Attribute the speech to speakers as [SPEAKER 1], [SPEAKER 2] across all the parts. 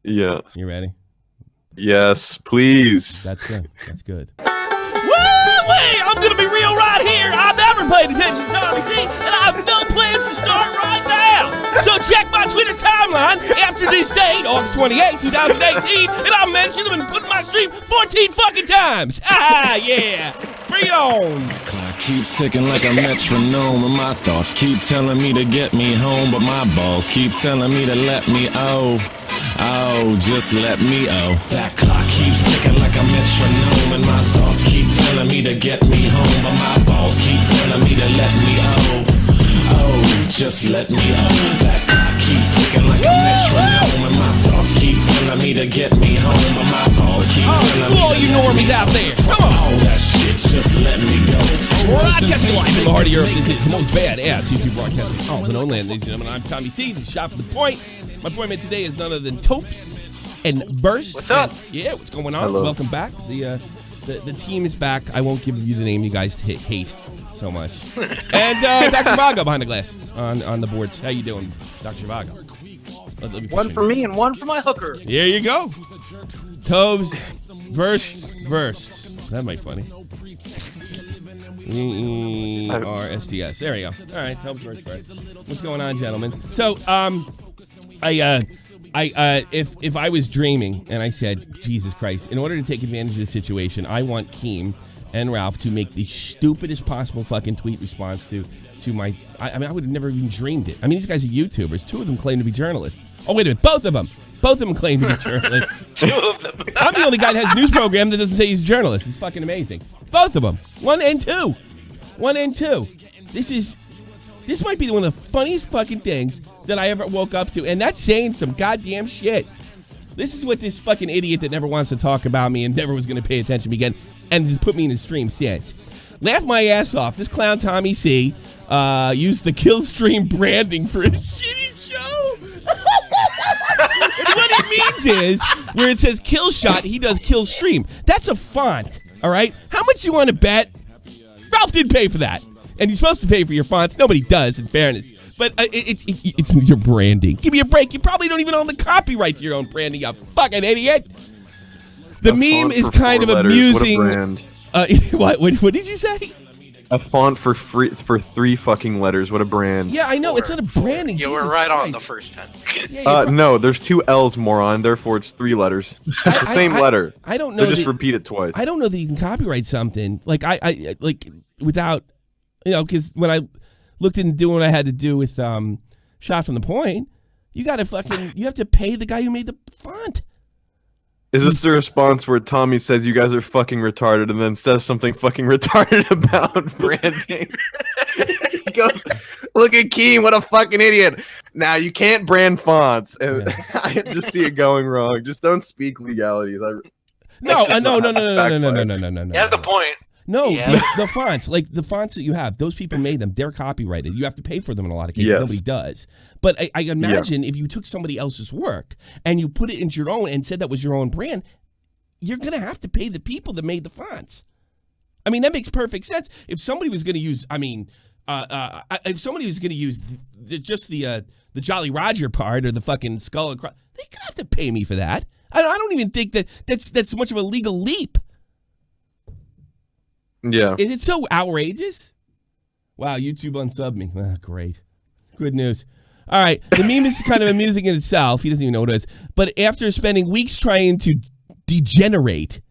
[SPEAKER 1] Yeah.
[SPEAKER 2] You ready?
[SPEAKER 1] Yes, please.
[SPEAKER 2] That's good. That's good. Woo-wee! I'm going to be real right here. I never paid attention to Tommy C, and I have no plans to start right now. So check my Twitter timeline after this date, August 28, 2018, and I'll mention them and put in my stream 14 fucking times. Ah, yeah. Bring it on.
[SPEAKER 3] Clock keeps ticking like a metronome, and my thoughts keep telling me to get me home, but my balls keep telling me to let me just let me That clock keeps ticking like a metronome, and my thoughts keep telling me to get me home, but my balls keep telling me to let me just let me That clock keeps ticking like a metronome, and my thoughts keep telling me to get me home, but my balls keep telling me
[SPEAKER 2] all you normies out there, come on.
[SPEAKER 3] All that shit, just let me go.
[SPEAKER 2] Broadcasting live from the heart of Europe, this is the most badass YouTube broadcasting all in no land, ladies and gentlemen. I'm Tommy C, the shop for the point. My appointment today is none other than Tobes and Versts.
[SPEAKER 4] What's up?
[SPEAKER 2] Yeah, what's going on?
[SPEAKER 1] Hello.
[SPEAKER 2] Welcome back. The team is back. I won't give you the name you guys hate so much. And Dr. Vega behind the glass on the boards. How you doing, Dr. Vega?
[SPEAKER 4] One for me and one for my hooker.
[SPEAKER 2] There you go. Tobes, Versts. That might be funny. E-R-S-T-S. There we go. All right, Tobes, Versts. What's going on, gentlemen? So, if I was dreaming and I said, Jesus Christ, in order to take advantage of this situation, I want Keem and Ralph to make the stupidest possible fucking tweet response to my. I mean, I would have never even dreamed it. I mean, these guys are YouTubers. Two of them claim to be journalists. Oh, wait a minute. Both of them claim to be journalists.
[SPEAKER 4] Two of them.
[SPEAKER 2] I'm the only guy that has a news program that doesn't say he's a journalist. It's fucking amazing. Both of them. 1 and 2. 1 and 2. This might be one of the funniest fucking things that I ever woke up to, and that's saying some goddamn shit. This is what this fucking idiot that never wants to talk about me and never was going to pay attention to me again and just put me in the stream says. Laugh my ass off. This clown Tommy C used the kill stream branding for his shitty show. And what it means is, where it says kill shot, he does kill stream. That's a font, all right? How much you want to bet? Ralph didn't pay for that. And you're supposed to pay for your fonts. Nobody does, in fairness. But it's your branding. Give me a break. You probably don't even own the copyright to your own branding, you fucking idiot. The meme is kind of amusing.
[SPEAKER 1] What a brand.
[SPEAKER 2] What did you say?
[SPEAKER 1] A font for 3 fucking letters. What a brand.
[SPEAKER 2] Yeah, I know. It's not a branding.
[SPEAKER 4] You were
[SPEAKER 2] Jesus
[SPEAKER 4] right
[SPEAKER 2] Christ.
[SPEAKER 4] on the first 10.
[SPEAKER 2] Yeah,
[SPEAKER 1] No, there's 2 L's, moron. Therefore, it's 3 letters. It's the same letter.
[SPEAKER 2] I don't know.
[SPEAKER 1] They just repeat it twice.
[SPEAKER 2] I don't know that you can copyright something like I without, because when I looked into doing what I had to do with Shot from the Point, you have to pay the guy who made the font.
[SPEAKER 1] Is this the response where Tommy says you guys are fucking retarded and then says something fucking retarded about branding? He goes, look at Keem, what a fucking idiot. Now, you can't brand fonts. And
[SPEAKER 2] Yeah.
[SPEAKER 1] I just see it going wrong. Just don't speak legalities.
[SPEAKER 2] No.
[SPEAKER 4] He has the point.
[SPEAKER 2] No,
[SPEAKER 4] Yeah.
[SPEAKER 2] the fonts, like the fonts that you have, those people made them. They're copyrighted. You have to pay for them in a lot of cases.
[SPEAKER 1] Yes.
[SPEAKER 2] Nobody does. But I imagine if you took somebody else's work and you put it into your own and said that was your own brand, you're going to have to pay the people that made the fonts. I mean, that makes perfect sense. If somebody was going to use, if somebody was going to use just the Jolly Roger part or the fucking skull and cross, they could have to pay me for that. I don't even think that's much of a legal leap.
[SPEAKER 1] Yeah.
[SPEAKER 2] Is it so outrageous? Wow, YouTube unsubbed me. Ah, great. Good news. All right, the meme is kind of amusing in itself. He doesn't even know what it is. But after spending weeks trying to degenerate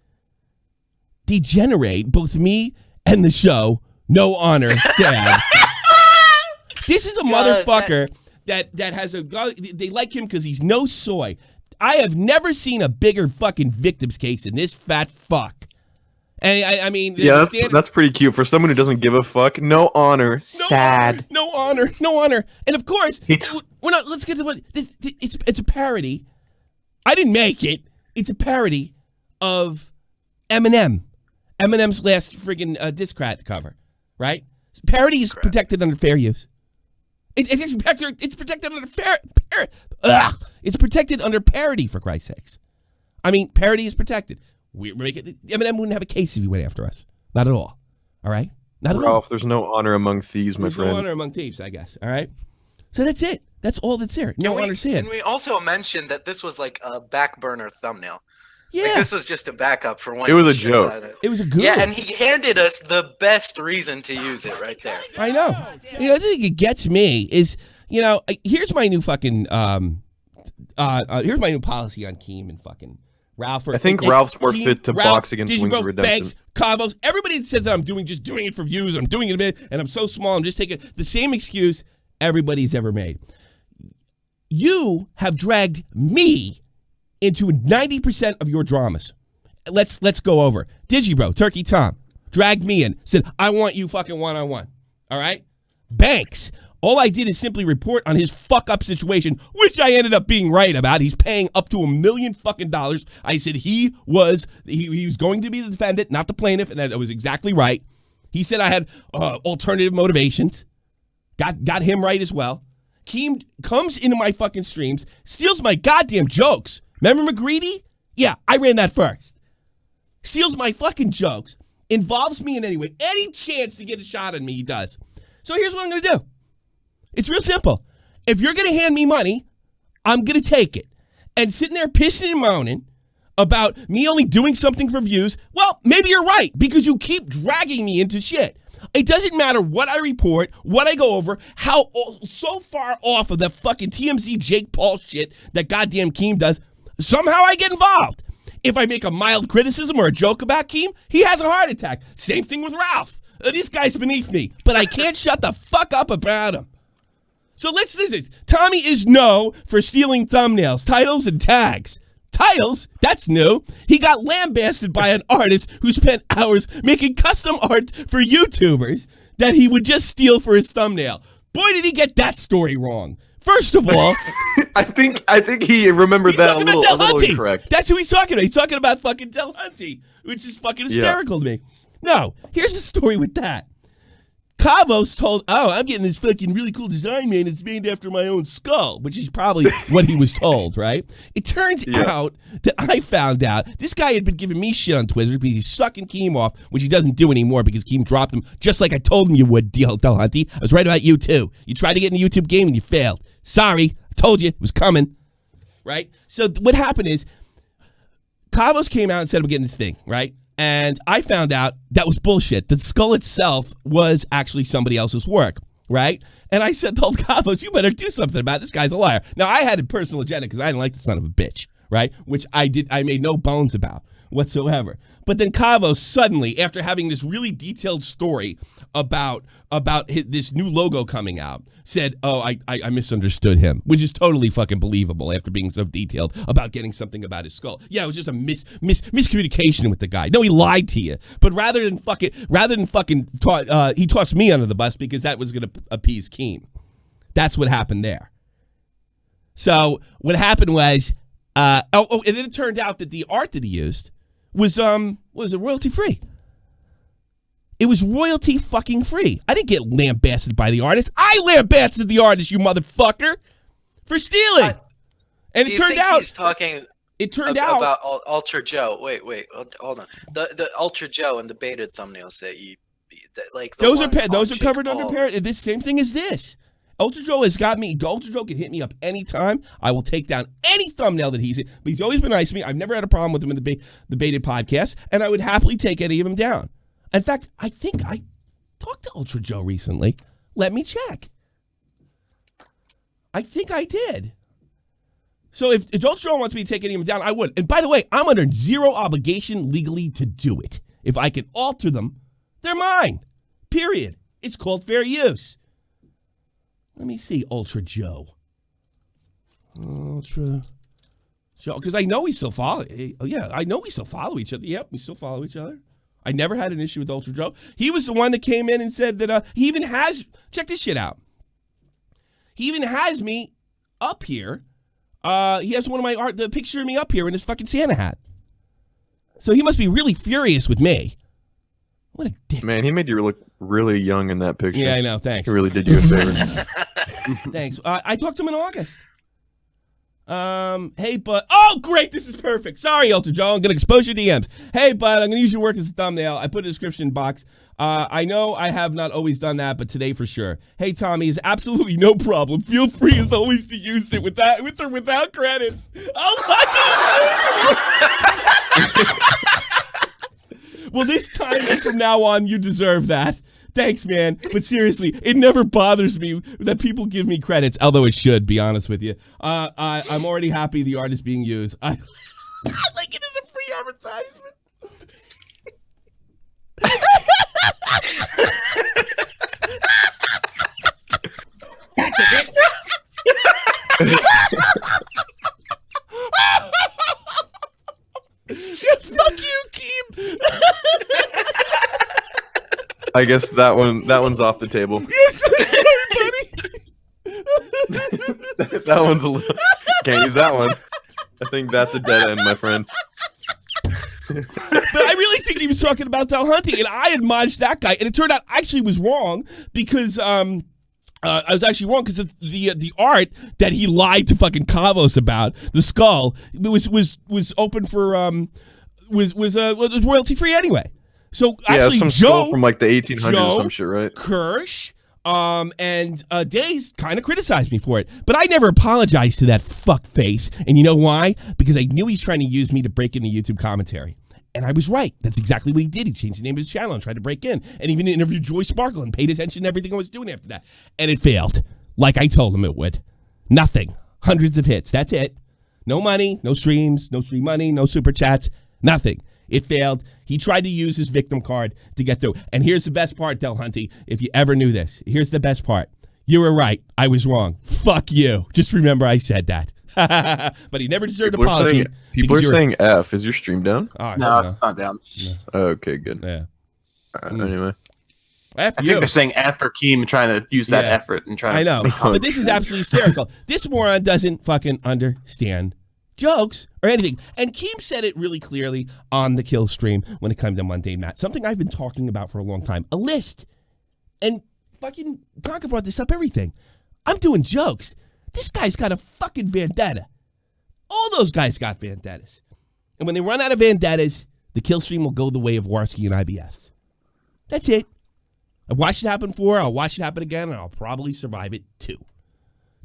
[SPEAKER 2] both me and the show, no honor, sad. This is a motherfucker that has they like him because he's no soy. I have never seen a bigger fucking victim's case than this fat fuck. And I mean,
[SPEAKER 1] yeah, that's pretty cute for someone who doesn't give a fuck. No honor, sad.
[SPEAKER 2] No honor. And of course, we're not. Let's get to what it's a parody. I didn't make it. It's a parody of Eminem. Eminem's last friggin' Discrat cover, right? Parody is protected under fair use. It's protected under It's protected under parody, for Christ's sakes. I mean, parody is protected. Eminem wouldn't have a case if he went after us. Not at all. All right? Not at all.
[SPEAKER 1] Ralph, there's no honor among thieves, my friend.
[SPEAKER 2] There's no honor among thieves, I guess. All right? So that's it. That's all that's there. No, understand.
[SPEAKER 4] Can we also mention that this was like a back burner thumbnail?
[SPEAKER 2] Yeah.
[SPEAKER 4] Like, this was just a backup for one.
[SPEAKER 1] It was a joke.
[SPEAKER 2] It was a goof.
[SPEAKER 4] Yeah, and he handed us the best reason to use it right there.
[SPEAKER 2] I know. I think it gets me is, here's my new fucking, here's my new policy on Keem and fucking Ralph.
[SPEAKER 1] I think Ralph's more fit to box against Wings of Redemption.
[SPEAKER 2] Banks, Combos, everybody that says that I'm doing it for views, I'm doing it a bit, and I'm so small, I'm just taking the same excuse everybody's ever made. You have dragged me into 90% of your dramas. Let's go over. Digibro, Turkey Tom, dragged me in, said, I want you fucking one-on-one. All right? Banks. All I did is simply report on his fuck-up situation, which I ended up being right about. He's paying up to $1 million fucking dollars. I said he was going to be the defendant, not the plaintiff, and that was exactly right. He said I had alternative motivations. Got him right as well. Keem comes into my fucking streams, steals my goddamn jokes. Remember McGreedy? Yeah, I ran that first. Steals my fucking jokes. Involves me in any way. Any chance to get a shot on me, he does. So here's what I'm going to do. It's real simple. If you're going to hand me money, I'm going to take it. And sitting there pissing and moaning about me only doing something for views, well, maybe you're right, because you keep dragging me into shit. It doesn't matter what I report, what I go over, how so far off of the fucking TMZ Jake Paul shit that goddamn Keem does, somehow I get involved. If I make a mild criticism or a joke about Keem, he has a heart attack. Same thing with Ralph. This guy's beneath me, but I can't shut the fuck up about him. So listen. Tommy is no for stealing thumbnails, titles, and tags. Titles? That's new. He got lambasted by an artist who spent hours making custom art for YouTubers that he would just steal for his thumbnail. Boy, did he get that story wrong. First of all,
[SPEAKER 1] I think he remembered that a little incorrect.
[SPEAKER 2] That's who he's talking about. He's talking about fucking Del Hunty, which is fucking hysterical to me. No, here's the story with that. Cabos told, I'm getting this fucking really cool design, man. It's named after my own skull, which is probably what he was told, right? It turns out that I found out this guy had been giving me shit on Twitter because he's sucking Keem off, which he doesn't do anymore because Keem dropped him, just like I told him you would, Del Hunty. I was right about you, too. You tried to get in the YouTube game and you failed. Sorry. I told you. It was coming. Right? So what happened is Cabos came out and said, I'm getting this thing, right? And I found out that was bullshit. The skull itself was actually somebody else's work, right? And I told Cabos, you better do something about it. This guy's a liar. Now, I had a personal agenda because I didn't like the son of a bitch, right? Which I made no bones about whatsoever. But then Cabos suddenly, after having this really detailed story about this new logo coming out, said, I misunderstood him, which is totally fucking believable after being so detailed about getting something about his skull. Yeah, it was just a miscommunication with the guy. No, he lied to you. But he tossed me under the bus because that was going to appease Keem. That's what happened there. So what happened was, and then it turned out that the art that he used was royalty free. It was royalty fucking free. I didn't get lambasted by the artist. I lambasted the artist, you motherfucker, for stealing. And it turned out
[SPEAKER 4] he's talking.
[SPEAKER 2] It turned out
[SPEAKER 4] about Ultra Joe. Wait, hold on. The Ultra Joe and the baited thumbnails that
[SPEAKER 2] those are covered under Parody. This same thing as this. Ultra Joe has got me. Ultra Joe can hit me up anytime. I will take down any thumbnail that he's in. But he's always been nice to me. I've never had a problem with him in the baited podcast, and I would happily take any of them down. In fact, I think I talked to Ultra Joe recently. Let me check. I think I did. So if Ultra Joe wants me to take any of them down, I would. And by the way, I'm under zero obligation legally to do it. If I can alter them, they're mine. Period. It's called fair use. Let me see, Ultra Joe. Ultra Joe, because I know we still follow. I know we still follow each other. Yep, we still follow each other. I never had an issue with Ultra Joe. He was the one that came in and said that he even has, check this shit out. He even has me up here. He has one of my art, the picture of me up here in his fucking Santa hat. So he must be really furious with me. What a dick.
[SPEAKER 1] Man, he made you look really young in that picture.
[SPEAKER 2] Yeah, I know. Thanks.
[SPEAKER 1] He really did you a favor.
[SPEAKER 2] Thanks. I talked to him in August. Hey, bud. Oh, great. This is perfect. Sorry, Ultra Joe. I'm going to expose your DMs. Hey, bud. I'm going to use your work as a thumbnail. I put a description box. I know I have not always done that, but today for sure. Hey, Tommy, is absolutely no problem. Feel free as always to use it with or without credits. I'll watch it. Well, this time from now on, you deserve that. Thanks, man. But seriously, it never bothers me that people give me credits, although it should, be honest with you. I'm already happy the art is being used. I like it as a free advertisement. Fuck you, Keem.
[SPEAKER 1] I guess that one's off the table.
[SPEAKER 2] You're so sorry, buddy.
[SPEAKER 1] That one's a little... Can't use that one. I think that's a dead end, my friend.
[SPEAKER 2] But I really think he was talking about Del Hunty, and I admonished that guy, and it turned out I actually was wrong because I was actually wrong because the art that he lied to fucking Kavos about, the skull, was open for was royalty free anyway. So actually,
[SPEAKER 1] some
[SPEAKER 2] Joe
[SPEAKER 1] skull from like the 1800s or some shit, right?
[SPEAKER 2] Kirsch, and Days kind of criticized me for it, but I never apologized to that fuck face. And you know why? Because I knew he's trying to use me to break into YouTube commentary. And I was right. That's exactly what he did. He changed the name of his channel and tried to break in, and even interviewed Joy Sparkle and paid attention to everything I was doing after that. And it failed, like I told him it would. Nothing. Hundreds of hits. That's it. No money, no streams, no stream money, no super chats, nothing. It failed. He tried to use his victim card to get through. And here's the best part, Del Hunty, if you ever knew this. Here's the best part. You were right. I was wrong. Fuck you. Just remember I said that. But he never deserved an apology.
[SPEAKER 1] People are saying F. Is your stream down?
[SPEAKER 2] Oh,
[SPEAKER 5] no, it's not down.
[SPEAKER 2] No.
[SPEAKER 1] Okay, good.
[SPEAKER 2] Yeah.
[SPEAKER 1] Anyway.
[SPEAKER 5] I think they're saying F for Keem and trying to use that effort and trying to...
[SPEAKER 2] I know. But this is absolutely hysterical. This moron doesn't fucking understand jokes or anything. And Keem said it really clearly on the Kill stream when it comes to Mundane Matt. Something I've been talking about for a long time. A list. And fucking Tonka brought this up everything. I'm doing jokes. This guy's got a fucking vendetta. All those guys got vendettas. And when they run out of vendettas, the Kill stream will go the way of Warski and IBS. That's it. I've watched it happen before. I'll watch it happen again, and I'll probably survive it too.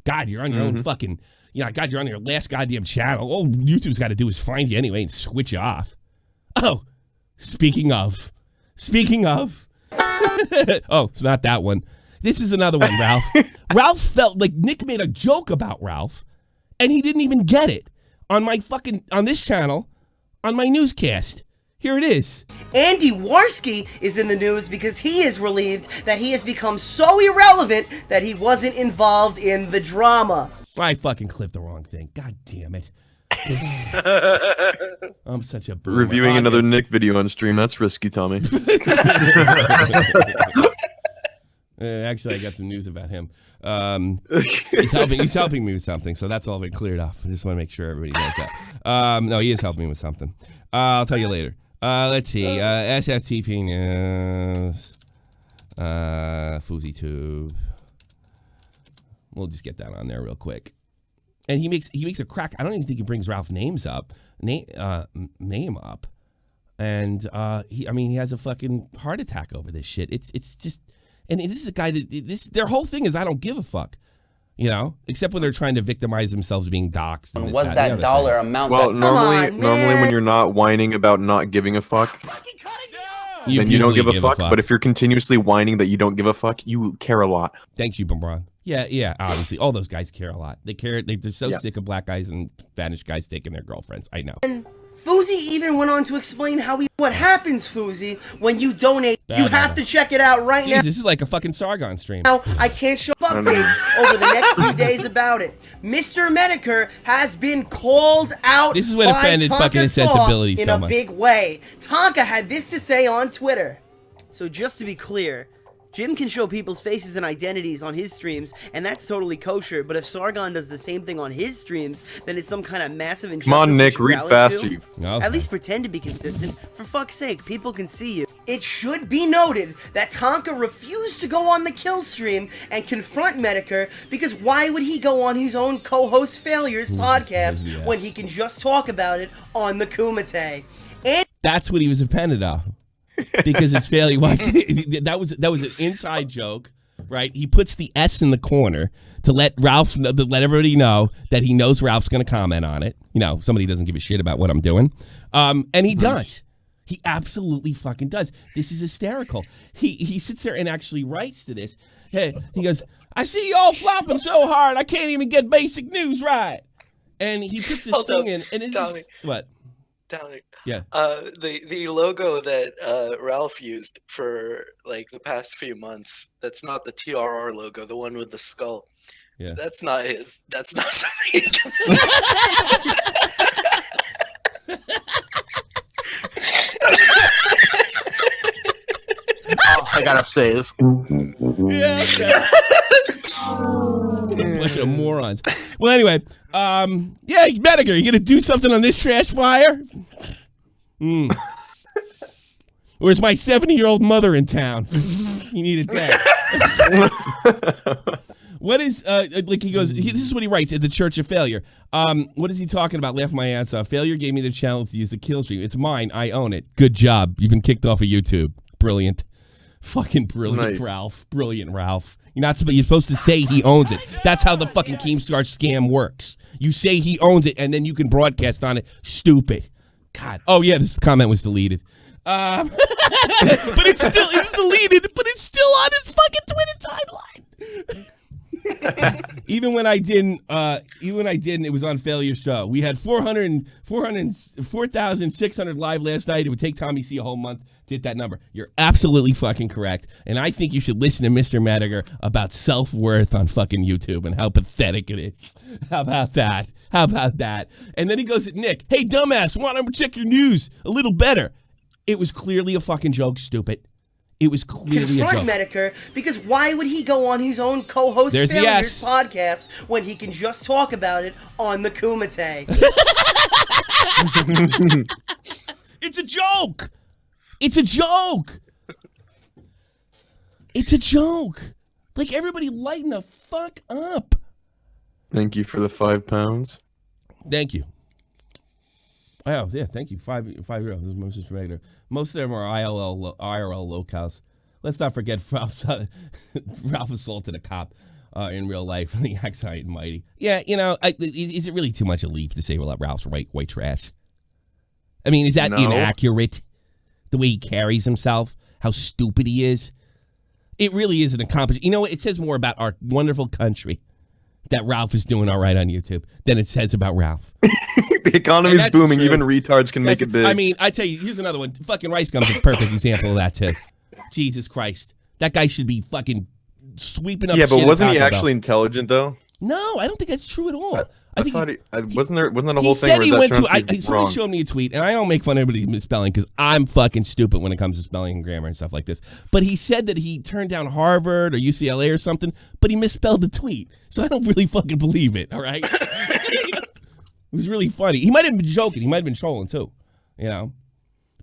[SPEAKER 2] God, you're on your own fucking... God, you're on your last goddamn channel. All YouTube's got to do is find you anyway and switch you off. Oh, speaking of. Oh, it's not that one. This is another one, Ralph. Ralph felt like Nick made a joke about Ralph, and he didn't even get it on this channel, on my newscast. Here it is.
[SPEAKER 6] Andy Warski is in the news because he is relieved that he has become so irrelevant that he wasn't involved in the drama.
[SPEAKER 2] I fucking clipped the wrong thing. God damn it. I'm such a boomer.
[SPEAKER 1] Reviewing another Nick video on stream. That's risky, Tommy.
[SPEAKER 2] Actually, I got some news about him. He's helping me with something, so that's all been cleared off. I just want to make sure everybody knows that. No, he is helping me with something. I'll tell you later. Let's see. SFTP News. FouseyTube. We'll just get that on there real quick. And he makes a crack. I don't even think he brings Ralph's name up. And he has a fucking heart attack over this shit. It's just, and this is a guy that their whole thing is I don't give a fuck. You know, except when they're trying to victimize themselves being doxxed. And
[SPEAKER 7] was that dollar amount?
[SPEAKER 1] Well, normally when you're not whining about not giving a fuck, then you don't give a fuck. But if you're continuously whining that you don't give a fuck, you care a lot.
[SPEAKER 2] Thank you, Bombron. Yeah, obviously. All those guys care a lot. They care. They're so sick of black guys and Spanish guys taking their girlfriends. I know.
[SPEAKER 6] And Fousey even went on to explain what happens, Fousey, when you donate. You have to check it out right now.
[SPEAKER 2] This is like a fucking Sargon stream.
[SPEAKER 6] Now, I can't show updates over the next few days about it. Mr. Medicare has been called out.
[SPEAKER 2] This is what offended fucking his sensibilities
[SPEAKER 6] in
[SPEAKER 2] so
[SPEAKER 6] a
[SPEAKER 2] much.
[SPEAKER 6] big way. Tonka had this to say on Twitter. So just to be clear, Jim can show people's faces and identities on his streams, and that's totally kosher, but if Sargon does the same thing on his streams, then it's some kind of massive injustice.
[SPEAKER 1] Come on, Nick, read faster.
[SPEAKER 6] At least pretend to be consistent. For fuck's sake, people can see you. It should be noted that Tonka refused to go on the kill stream and confront Medicare because why would he go on his own co-host Failures podcast when he can just talk about it on the Kumite? And
[SPEAKER 2] that's what he was offended of, because it's failure. That was an inside joke, right? He puts the S in the corner to let Ralph know, to let everybody know that he knows Ralph's going to comment on it. You know, somebody doesn't give a shit about what I'm doing, and he does. He absolutely fucking does. This is hysterical. He sits there and actually writes to this. Hey, he goes, I see y'all flopping so hard, I can't even get basic news right. And he puts this thing in, and it's just, what?
[SPEAKER 4] Dominic.
[SPEAKER 2] Yeah.
[SPEAKER 4] The logo that Ralph used for like the past few months, that's not the TRR logo, the one with the skull.
[SPEAKER 2] Yeah.
[SPEAKER 4] That's not his. That's not something.
[SPEAKER 5] All I gotta say is,
[SPEAKER 2] Yeah. Okay. Bunch of morons. Well, anyway, yeah, Medicare, you gonna do something on this trash fire? Where's my 70-year-old mother in town? You need a dad. What is like he goes? This is what he writes at the Church of Failure. What is he talking about? Laugh my ass off. Failure gave me the channel to use the kill stream. It's mine. I own it. Good job. You've been kicked off of YouTube. Brilliant. Fucking brilliant,
[SPEAKER 1] Nice.
[SPEAKER 2] Ralph. Brilliant, Ralph. You're supposed to say he owns it. That's how the fucking Keemstar scam works. You say he owns it, and then you can broadcast on it. Stupid. God. Oh yeah, this comment was deleted. But it was deleted. But it's still on his fucking Twitter timeline. Even when I didn't, it was on Failure Show. We had 4,600 live last night. It would take Tommy C a whole month to hit that number. You're absolutely fucking correct. And I think you should listen to Mr. Mediger about self-worth on fucking YouTube and how pathetic it is. How about that? How about that? And then he goes at Nick, hey, dumbass, why don't we check your news a little better? It was clearly a fucking joke, stupid. It was clearly a joke.
[SPEAKER 6] confront Medicare because why would he go on his own co-host
[SPEAKER 2] There's the
[SPEAKER 6] Failures
[SPEAKER 2] S.
[SPEAKER 6] podcast when he can just talk about it on the Kumite?
[SPEAKER 2] It's a joke. It's a joke. It's a joke. Like, everybody lighten the fuck up.
[SPEAKER 1] Thank you for the £5.
[SPEAKER 2] Thank you. Oh, yeah, thank you. €5. This is most regular. Most of them are IRL locales. Let's not forget Ralph assaulted a cop in real life. He acts high and mighty. Yeah, you know, is it really too much a leap to say, well, Ralph's white trash? I mean, is that
[SPEAKER 1] No.
[SPEAKER 2] inaccurate? The way he carries himself, how stupid he is. It really is an accomplishment. You know what? It says more about our wonderful country that Ralph is doing all right on YouTube than it says about Ralph.
[SPEAKER 1] The economy's
[SPEAKER 2] that's
[SPEAKER 1] booming.
[SPEAKER 2] true.
[SPEAKER 1] Even retards can make it big.
[SPEAKER 2] I mean, I tell you, here's another one. Fucking Rice Gum's a perfect example of that, too. Jesus Christ. That guy should be fucking sweeping up
[SPEAKER 1] yeah,
[SPEAKER 2] shit
[SPEAKER 1] but
[SPEAKER 2] at
[SPEAKER 1] wasn't he
[SPEAKER 2] Taco Bell.
[SPEAKER 1] actually intelligent though?
[SPEAKER 2] No, I don't think that's true at all.
[SPEAKER 1] I thought wasn't that a
[SPEAKER 2] He
[SPEAKER 1] whole
[SPEAKER 2] said
[SPEAKER 1] thing where
[SPEAKER 2] he
[SPEAKER 1] that
[SPEAKER 2] went to.
[SPEAKER 1] turned out
[SPEAKER 2] Somebody
[SPEAKER 1] wrong?
[SPEAKER 2] showed me a tweet, and I don't make fun of everybody misspelling because I'm fucking stupid when it comes to spelling and grammar and stuff like this. But he said that he turned down Harvard or UCLA or something, but he misspelled the tweet, so I don't really fucking believe it. All right, it was really funny. He might have been joking. He might have been trolling too. You know,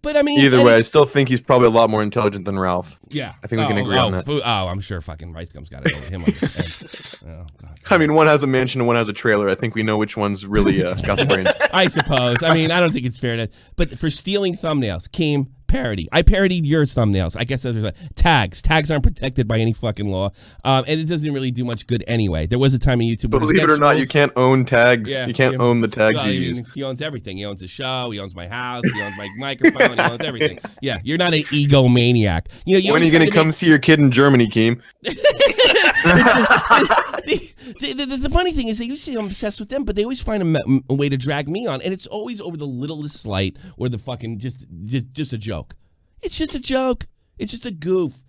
[SPEAKER 2] but I mean,
[SPEAKER 1] Either way, I still think he's probably a lot more intelligent than Ralph.
[SPEAKER 2] yeah,
[SPEAKER 1] I think we can agree on that.
[SPEAKER 2] I'm sure fucking Rice Gum's got it over him. On his head. Oh, God.
[SPEAKER 1] I mean, one has a mansion and one has a trailer. I think we know which one's really got the brains.
[SPEAKER 2] I suppose. I mean, I don't think it's fair to. But for stealing thumbnails, Keem, parody. I parodied your thumbnails. I guess there's tags. Tags aren't protected by any fucking law, and it doesn't really do much good anyway. There was a time in YouTube.
[SPEAKER 1] But
[SPEAKER 2] where
[SPEAKER 1] believe it or not, you can't own tags.
[SPEAKER 2] Yeah,
[SPEAKER 1] you can't
[SPEAKER 2] yeah.
[SPEAKER 1] own the tags
[SPEAKER 2] Well,
[SPEAKER 1] you
[SPEAKER 2] I mean,
[SPEAKER 1] use.
[SPEAKER 2] he owns everything. He owns the show. He owns my house. He owns my microphone. He owns everything. Yeah, you're not an egomaniac. You know,
[SPEAKER 1] When are you going to come see your kid in Germany, Keem?
[SPEAKER 2] The funny thing is they used to say I'm obsessed with them, but they always find a way to drag me on, and it's always over the littlest slight or the fucking just a joke. It's just a joke. It's just a goof.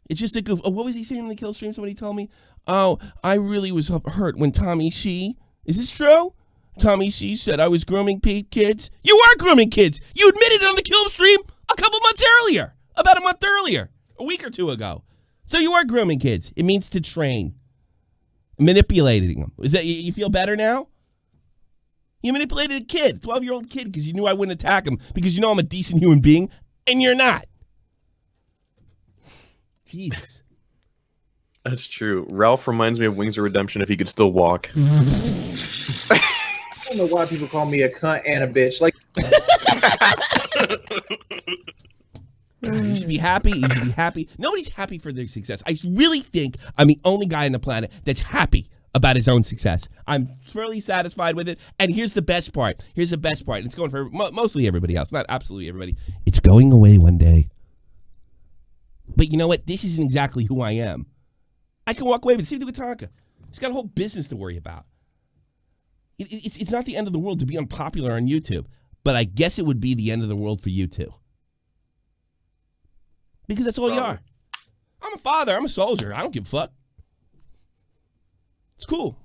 [SPEAKER 2] It's just a goof. Oh, what was he saying in the kill stream? Somebody told me. Oh, I really was hurt when Tommy Shee. Is this true? Tommy Shee said I was grooming kids. You were grooming kids. You admitted it on the kill stream a couple months earlier, about a month earlier, a week or two ago. So you are grooming kids. It means to train. Manipulating them. Is that you feel better now? You manipulated a kid, 12-year-old kid, because you knew I wouldn't attack him because you know I'm a decent human being, and you're not. Jesus.
[SPEAKER 1] That's true. Ralph reminds me of Wings of Redemption if he could still walk.
[SPEAKER 7] I don't know why people call me a cunt and a bitch. Like,
[SPEAKER 2] You should be happy. You should be happy. Nobody's happy for their success. I really think I'm the only guy on the planet that's happy about his own success. I'm fairly satisfied with it. And here's the best part. Here's the best part. It's going for mostly everybody else, not absolutely everybody. It's going away one day. But you know what? This isn't exactly who I am. I can walk away with Steve Tonka. He's got a whole business to worry about. It's not the end of the world to be unpopular on YouTube, but I guess it would be the end of the world for you too. Because that's all you are. I'm a father. I'm a soldier. I don't give a fuck. It's cool.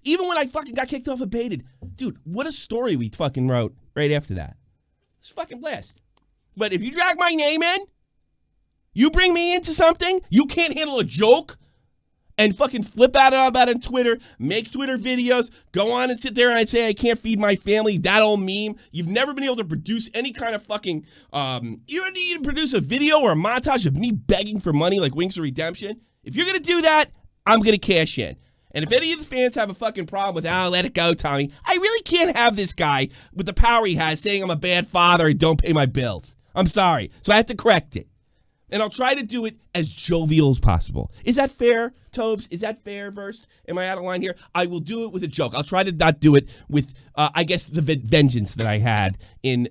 [SPEAKER 2] Even when I fucking got kicked off of Baited. Dude, what a story we fucking wrote right after that. It's fucking blast. But if you drag my name in, you bring me into something, you can't handle a joke and fucking flip out about it on Twitter, make Twitter videos, go on and sit there and I say I can't feed my family, that old meme. You've never been able to produce any kind of fucking, you don't need to produce a video or a montage of me begging for money like Wings of Redemption. If you're going to do that, I'm going to cash in. And if any of the fans have a fucking problem with, let it go, Tommy, I really can't have this guy with the power he has saying I'm a bad father and don't pay my bills. I'm sorry. So I have to correct it. And I'll try to do it as jovial as possible. Is that fair, Tobes? Is that fair, Versts? Am I out of line here? I will do it with a joke. I'll try to not do it with, I guess, the vengeance that I had in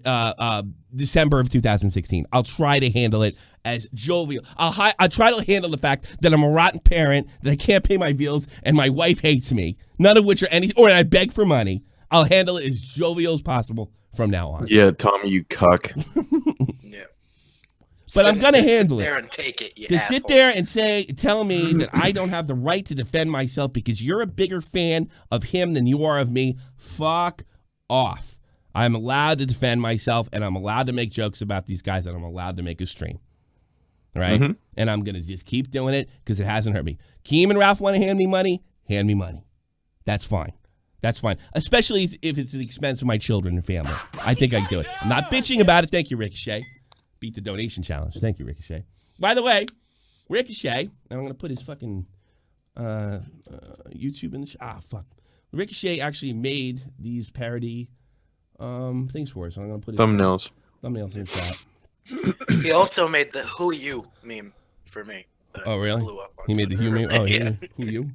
[SPEAKER 2] December of 2016. I'll try to handle it as jovial. I'll try to handle the fact that I'm a rotten parent, that I can't pay my bills, and my wife hates me, none of which are or I beg for money. I'll handle it as jovial as possible from now on.
[SPEAKER 1] Yeah, Tommy, you cuck.
[SPEAKER 4] Yeah.
[SPEAKER 2] But I'm going to handle it.
[SPEAKER 4] Sit there and take it, you
[SPEAKER 2] to
[SPEAKER 4] asshole.
[SPEAKER 2] sit there and tell me that I don't have the right to defend myself because you're a bigger fan of him than you are of me, fuck off. I'm allowed to defend myself, and I'm allowed to make jokes about these guys, and I'm allowed to make a stream. Right? Mm-hmm. And I'm going to just keep doing it because it hasn't hurt me. Keem and Ralph want to hand me money? Hand me money. That's fine. That's fine. Especially if it's at the expense of my children and family. I think I can do it. I'm not bitching about it. Thank you, Ricochet. Beat the donation challenge. Thank you, Ricochet. By the way, Ricochet, and I'm going to put his fucking YouTube in the fuck. Ricochet actually made these parody things for us. So I'm going to put his thumbnails in chat.
[SPEAKER 4] He also made the Who You meme for me.
[SPEAKER 2] Oh, really? He made the Who meme? Oh, yeah. Who You?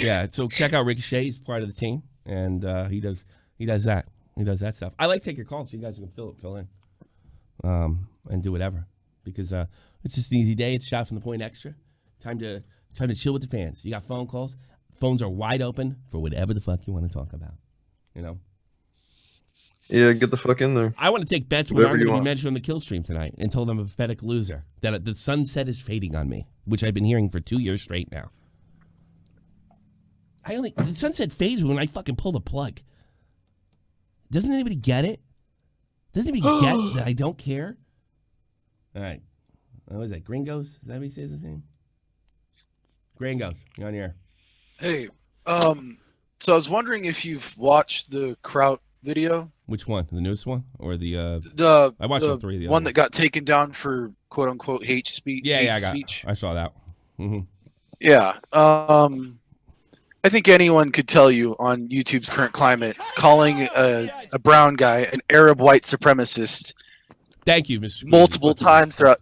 [SPEAKER 2] Yeah, so check out Ricochet. He's part of the team, and he does that. He does that stuff. I like to take your calls so you guys can fill in. And do whatever, because it's just an easy day. It's shot from the point extra. Time to chill with the fans. You got phone calls. Phones are wide open for whatever the fuck you want to talk about. You know.
[SPEAKER 1] Yeah, get the fuck in there.
[SPEAKER 2] I want to take bets when I'm going to be mentioned on the kill stream tonight and tell them I'm a pathetic loser. That the sunset is fading on me, which I've been hearing for 2 years straight now. The sunset fades when I fucking pull the plug. Doesn't anybody get it? Doesn't anybody get that I don't care? All right. What is that? Gringos? Is that what he says his name? Gringos, you're on the air.
[SPEAKER 8] Hey, so I was wondering if you've watched the Kraut video.
[SPEAKER 2] Which one? The newest one, or the? I watched all three. The
[SPEAKER 8] one that got taken down for "quote unquote" hate speech.
[SPEAKER 2] Yeah, I saw that. Mm-hmm.
[SPEAKER 8] Yeah. I think anyone could tell you on YouTube's current climate, calling a brown guy an Arab white supremacist.
[SPEAKER 2] Thank you, Mr.
[SPEAKER 8] Multiple times throughout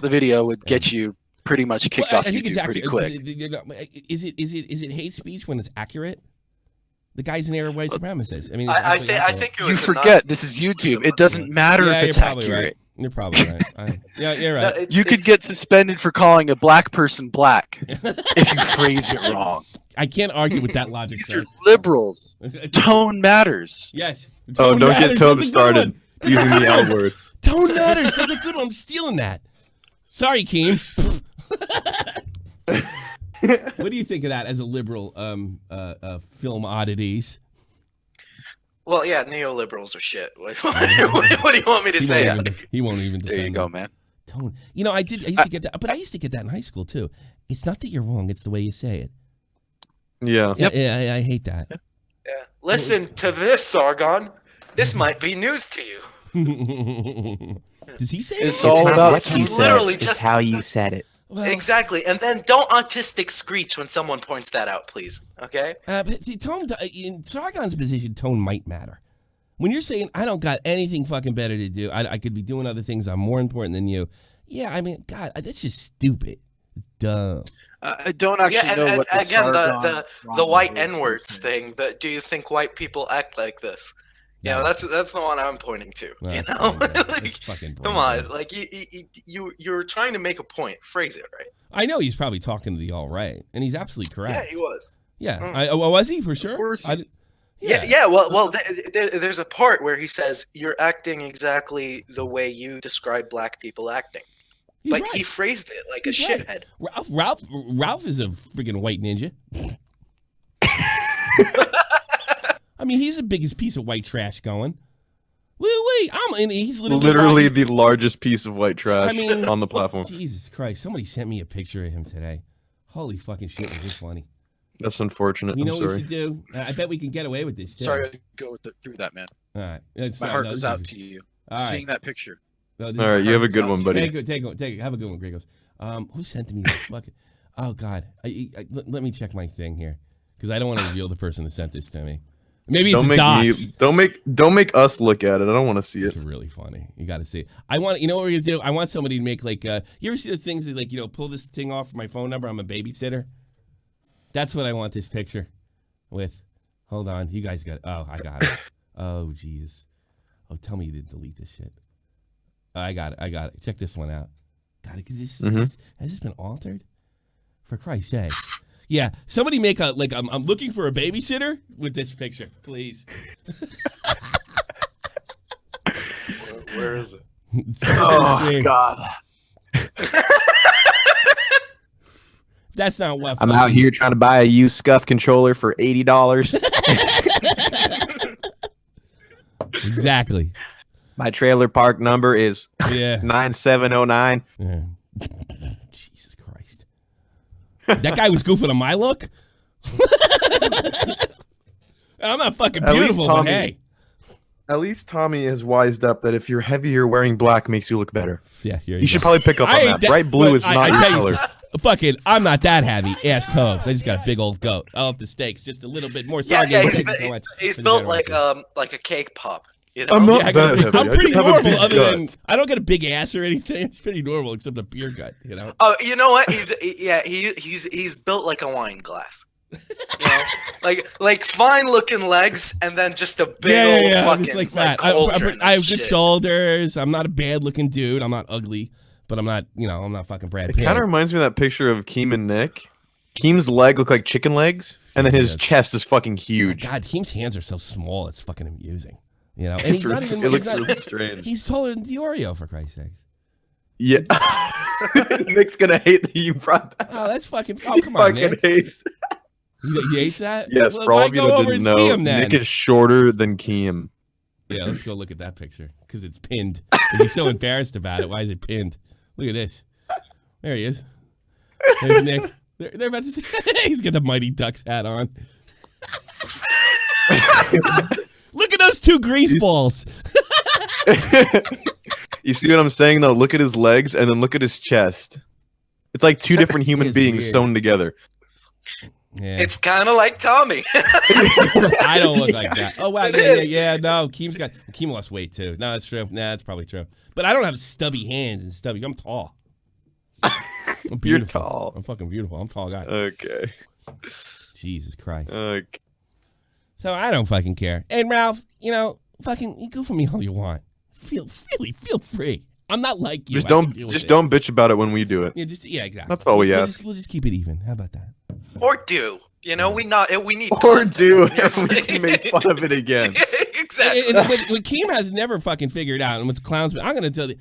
[SPEAKER 8] the video would get you pretty much kicked off YouTube pretty quick.
[SPEAKER 2] Is it hate speech when it's accurate? The guy's an Arab white supremacist. I mean,
[SPEAKER 4] I think it was.
[SPEAKER 8] You forget this is YouTube. It doesn't matter if it's accurate.
[SPEAKER 2] Right. You're probably right. Yeah, you're right.
[SPEAKER 8] No, you could get suspended for calling a black person black if you phrase it wrong.
[SPEAKER 2] I can't argue with that logic,
[SPEAKER 8] These
[SPEAKER 2] sir.
[SPEAKER 8] are liberals. Tone matters.
[SPEAKER 2] Yes.
[SPEAKER 1] Don't get Tobes started using the L word.
[SPEAKER 2] Tone matters. That's a good one. I'm stealing that. Sorry, Keem. What do you think of that as a liberal film oddities?
[SPEAKER 8] Well, yeah, neoliberals are shit. What do you want me to say?
[SPEAKER 2] He won't even.
[SPEAKER 8] There you go, man.
[SPEAKER 2] Tone. You know, I used to get that, but I used to get that in high school too. It's not that you're wrong; it's the way you say it.
[SPEAKER 1] Yeah.
[SPEAKER 2] Yeah, I hate that.
[SPEAKER 4] Yeah. Listen to this, Sargon. This might be news to you.
[SPEAKER 2] Does he say
[SPEAKER 5] It's
[SPEAKER 2] it?
[SPEAKER 5] all about
[SPEAKER 9] what you said. It's how you said it.
[SPEAKER 2] Well,
[SPEAKER 4] Exactly, and then don't autistic screech when someone points that out, please. Okay?
[SPEAKER 2] but the tone, in Sargon's position, tone might matter. When you're saying, I don't got anything fucking better to do, I could be doing other things, I'm more important than you. Yeah, I mean, God, that's just stupid. It's dumb.
[SPEAKER 8] I don't actually know what the
[SPEAKER 4] again,
[SPEAKER 8] Sargon
[SPEAKER 4] the white
[SPEAKER 8] drama is,
[SPEAKER 4] N-words
[SPEAKER 8] per se.
[SPEAKER 4] thing. Do you think white people act like this?
[SPEAKER 2] No.
[SPEAKER 4] Yeah, that's the one I'm pointing to.
[SPEAKER 2] Well,
[SPEAKER 4] you
[SPEAKER 2] it's
[SPEAKER 4] know,
[SPEAKER 2] fine, man.
[SPEAKER 4] like,
[SPEAKER 2] It's fucking
[SPEAKER 4] come
[SPEAKER 2] brain
[SPEAKER 4] on, like you're trying to make a point. Phrase it right.
[SPEAKER 2] I know he's probably talking to the all right, and he's absolutely correct.
[SPEAKER 4] Yeah, he was.
[SPEAKER 2] Yeah, was he for sure?
[SPEAKER 8] Of course.
[SPEAKER 4] Yeah. Well, there's a part where he says you're acting exactly the way you describe black people acting.
[SPEAKER 2] He's
[SPEAKER 4] But
[SPEAKER 2] right.
[SPEAKER 4] he phrased it like
[SPEAKER 2] He's
[SPEAKER 4] a
[SPEAKER 2] right.
[SPEAKER 4] shithead.
[SPEAKER 2] Ralph is a freaking white ninja. I mean, he's the biggest piece of white trash going. He's
[SPEAKER 1] Literally the largest piece of white trash
[SPEAKER 2] I mean,
[SPEAKER 1] on the platform.
[SPEAKER 2] Jesus Christ! Somebody sent me a picture of him today. Holy fucking shit! Was this funny?
[SPEAKER 1] That's unfortunate.
[SPEAKER 2] You know
[SPEAKER 1] I'm
[SPEAKER 2] what we
[SPEAKER 1] sorry.
[SPEAKER 2] should do? I bet we can get away with this. Too.
[SPEAKER 5] Sorry to go through that, man.
[SPEAKER 2] All right. It's
[SPEAKER 5] My
[SPEAKER 2] not-
[SPEAKER 5] heart
[SPEAKER 2] no,
[SPEAKER 5] goes
[SPEAKER 2] this
[SPEAKER 5] out
[SPEAKER 2] is-
[SPEAKER 5] to you.
[SPEAKER 2] All right.
[SPEAKER 5] Seeing that picture.
[SPEAKER 2] No, this
[SPEAKER 1] All
[SPEAKER 2] is-
[SPEAKER 1] right, you have a good
[SPEAKER 5] Take
[SPEAKER 1] one, buddy.
[SPEAKER 2] Take it. Have a good one, Gregos. Who sent me this fucking? Oh God! Let me check my thing here because I don't want to reveal the person that sent this to me. Maybe it's
[SPEAKER 1] Don't
[SPEAKER 2] a
[SPEAKER 1] make
[SPEAKER 2] dox.
[SPEAKER 1] don't make us look at it. I don't want to see
[SPEAKER 2] It's
[SPEAKER 1] it.
[SPEAKER 2] really funny. You got to see it. You know what we're gonna do? I want somebody to make like. You ever see the things that like pull this thing off my phone number? I'm a babysitter. That's what I want this picture with. Hold on, you guys got. Oh, I got it. Oh, jeez. Oh, tell me you didn't delete this shit. I got it. Check this one out. Got it. Has this been altered? For Christ's sake. Yeah, somebody make a I'm looking for a babysitter with this picture, please.
[SPEAKER 4] Where is it?
[SPEAKER 5] Oh God.
[SPEAKER 2] That's not what
[SPEAKER 1] I'm out here trying to buy a used scuff controller for $80.
[SPEAKER 2] Exactly.
[SPEAKER 1] My trailer park number is
[SPEAKER 2] Yeah.
[SPEAKER 1] 9709.
[SPEAKER 2] Yeah. Jesus Christ. That guy was goofing on my look? I'm not fucking
[SPEAKER 1] At least
[SPEAKER 2] beautiful, but
[SPEAKER 1] Tommy-
[SPEAKER 2] hey.
[SPEAKER 1] At least Tommy has wised up that if you're heavier, wearing black makes you look better.
[SPEAKER 2] Yeah, here
[SPEAKER 1] You should
[SPEAKER 2] go.
[SPEAKER 1] probably pick up
[SPEAKER 2] I
[SPEAKER 1] on
[SPEAKER 2] ain't
[SPEAKER 1] that.
[SPEAKER 2] that-
[SPEAKER 1] Bright blue
[SPEAKER 2] look,
[SPEAKER 1] is
[SPEAKER 2] I
[SPEAKER 1] not
[SPEAKER 2] tell
[SPEAKER 1] your
[SPEAKER 2] you
[SPEAKER 1] color.
[SPEAKER 2] something. Fucking, I'm not that heavy. Ass Tobes. I just got a big old goat. I'll up the stakes just a little bit more. Sorry,
[SPEAKER 4] Yeah,
[SPEAKER 2] guys. Thank you so much
[SPEAKER 4] he's
[SPEAKER 2] for the
[SPEAKER 4] built like
[SPEAKER 2] generosity.
[SPEAKER 4] a cake pop. You know?
[SPEAKER 1] I'm not
[SPEAKER 2] Yeah,
[SPEAKER 1] that heavy.
[SPEAKER 2] I'm
[SPEAKER 1] I
[SPEAKER 2] pretty
[SPEAKER 1] just have a
[SPEAKER 2] normal.
[SPEAKER 1] big
[SPEAKER 2] Other
[SPEAKER 1] gut.
[SPEAKER 2] than I don't get a big ass or anything. It's pretty normal, except a beer gut. You know.
[SPEAKER 4] Oh, you know what? He's built like a wine glass. You know, like fine looking legs, and then just a big old fucking
[SPEAKER 2] It's like that.
[SPEAKER 4] cauldron
[SPEAKER 2] I have
[SPEAKER 4] of
[SPEAKER 2] good
[SPEAKER 4] shit.
[SPEAKER 2] shoulders. I'm not a bad looking dude. I'm not ugly, but I'm not. I'm not fucking Brad
[SPEAKER 1] It
[SPEAKER 2] Pitt.
[SPEAKER 1] kind of reminds me of that picture of Keem and Nick. Keem's leg look like chicken legs, and then his
[SPEAKER 2] Yeah.
[SPEAKER 1] chest is fucking huge.
[SPEAKER 2] God, Keem's hands are so small. It's fucking amusing. And
[SPEAKER 1] It's
[SPEAKER 2] he's not
[SPEAKER 1] really-
[SPEAKER 2] even.
[SPEAKER 1] it looks
[SPEAKER 2] he's not-
[SPEAKER 1] really strange.
[SPEAKER 2] He's taller than Diorio, for Christ's sakes.
[SPEAKER 1] Yeah. Nick's gonna hate that you brought that.
[SPEAKER 2] Oh, that's fucking. Oh,
[SPEAKER 1] He
[SPEAKER 2] come on,
[SPEAKER 1] fucking
[SPEAKER 2] Nick.
[SPEAKER 1] hates.
[SPEAKER 2] You hates that?
[SPEAKER 1] Yes,
[SPEAKER 2] Well,
[SPEAKER 1] for all
[SPEAKER 2] why
[SPEAKER 1] of you
[SPEAKER 2] go
[SPEAKER 1] that
[SPEAKER 2] over
[SPEAKER 1] didn't
[SPEAKER 2] and see
[SPEAKER 1] know,
[SPEAKER 2] him then?
[SPEAKER 1] Nick is shorter than Keem.
[SPEAKER 2] Yeah, let's go look at that picture because it's pinned. If he's so embarrassed about it, why is it pinned? Look at this. There he is. There's Nick. They're about to say he's got the Mighty Ducks hat on. Look at those two grease balls.
[SPEAKER 1] You see what I'm saying though? Look at his legs and then look at his chest. It's like two different human
[SPEAKER 2] is
[SPEAKER 1] beings
[SPEAKER 2] weird.
[SPEAKER 1] sewn together.
[SPEAKER 2] Yeah.
[SPEAKER 4] It's kind of like Tommy.
[SPEAKER 2] I don't look like that. Oh wow,
[SPEAKER 4] It
[SPEAKER 2] yeah.
[SPEAKER 4] is.
[SPEAKER 2] No, Keem lost weight too. No, that's true. Nah, that's probably true. But I don't have stubby hands and stubby. I'm tall. I'm
[SPEAKER 1] You're
[SPEAKER 2] beautiful.
[SPEAKER 1] tall.
[SPEAKER 2] I'm fucking beautiful. I'm a tall guy.
[SPEAKER 1] Okay.
[SPEAKER 2] Jesus Christ.
[SPEAKER 1] Okay.
[SPEAKER 2] So I don't fucking care. And Ralph, fucking you goof on me all you want. Feel free. I'm not like you.
[SPEAKER 1] Just
[SPEAKER 2] I
[SPEAKER 1] don't
[SPEAKER 2] can deal with it.
[SPEAKER 1] don't bitch about it when we do it.
[SPEAKER 2] Yeah, exactly.
[SPEAKER 1] That's all we
[SPEAKER 2] We'll
[SPEAKER 1] ask.
[SPEAKER 2] We'll just keep it even. How about that?
[SPEAKER 4] Or do. We need
[SPEAKER 1] Or
[SPEAKER 4] content.
[SPEAKER 1] do and we can make fun of it again.
[SPEAKER 4] Exactly.
[SPEAKER 2] And what Keem has never fucking figured out, and what's clowns, but I'm gonna tell you,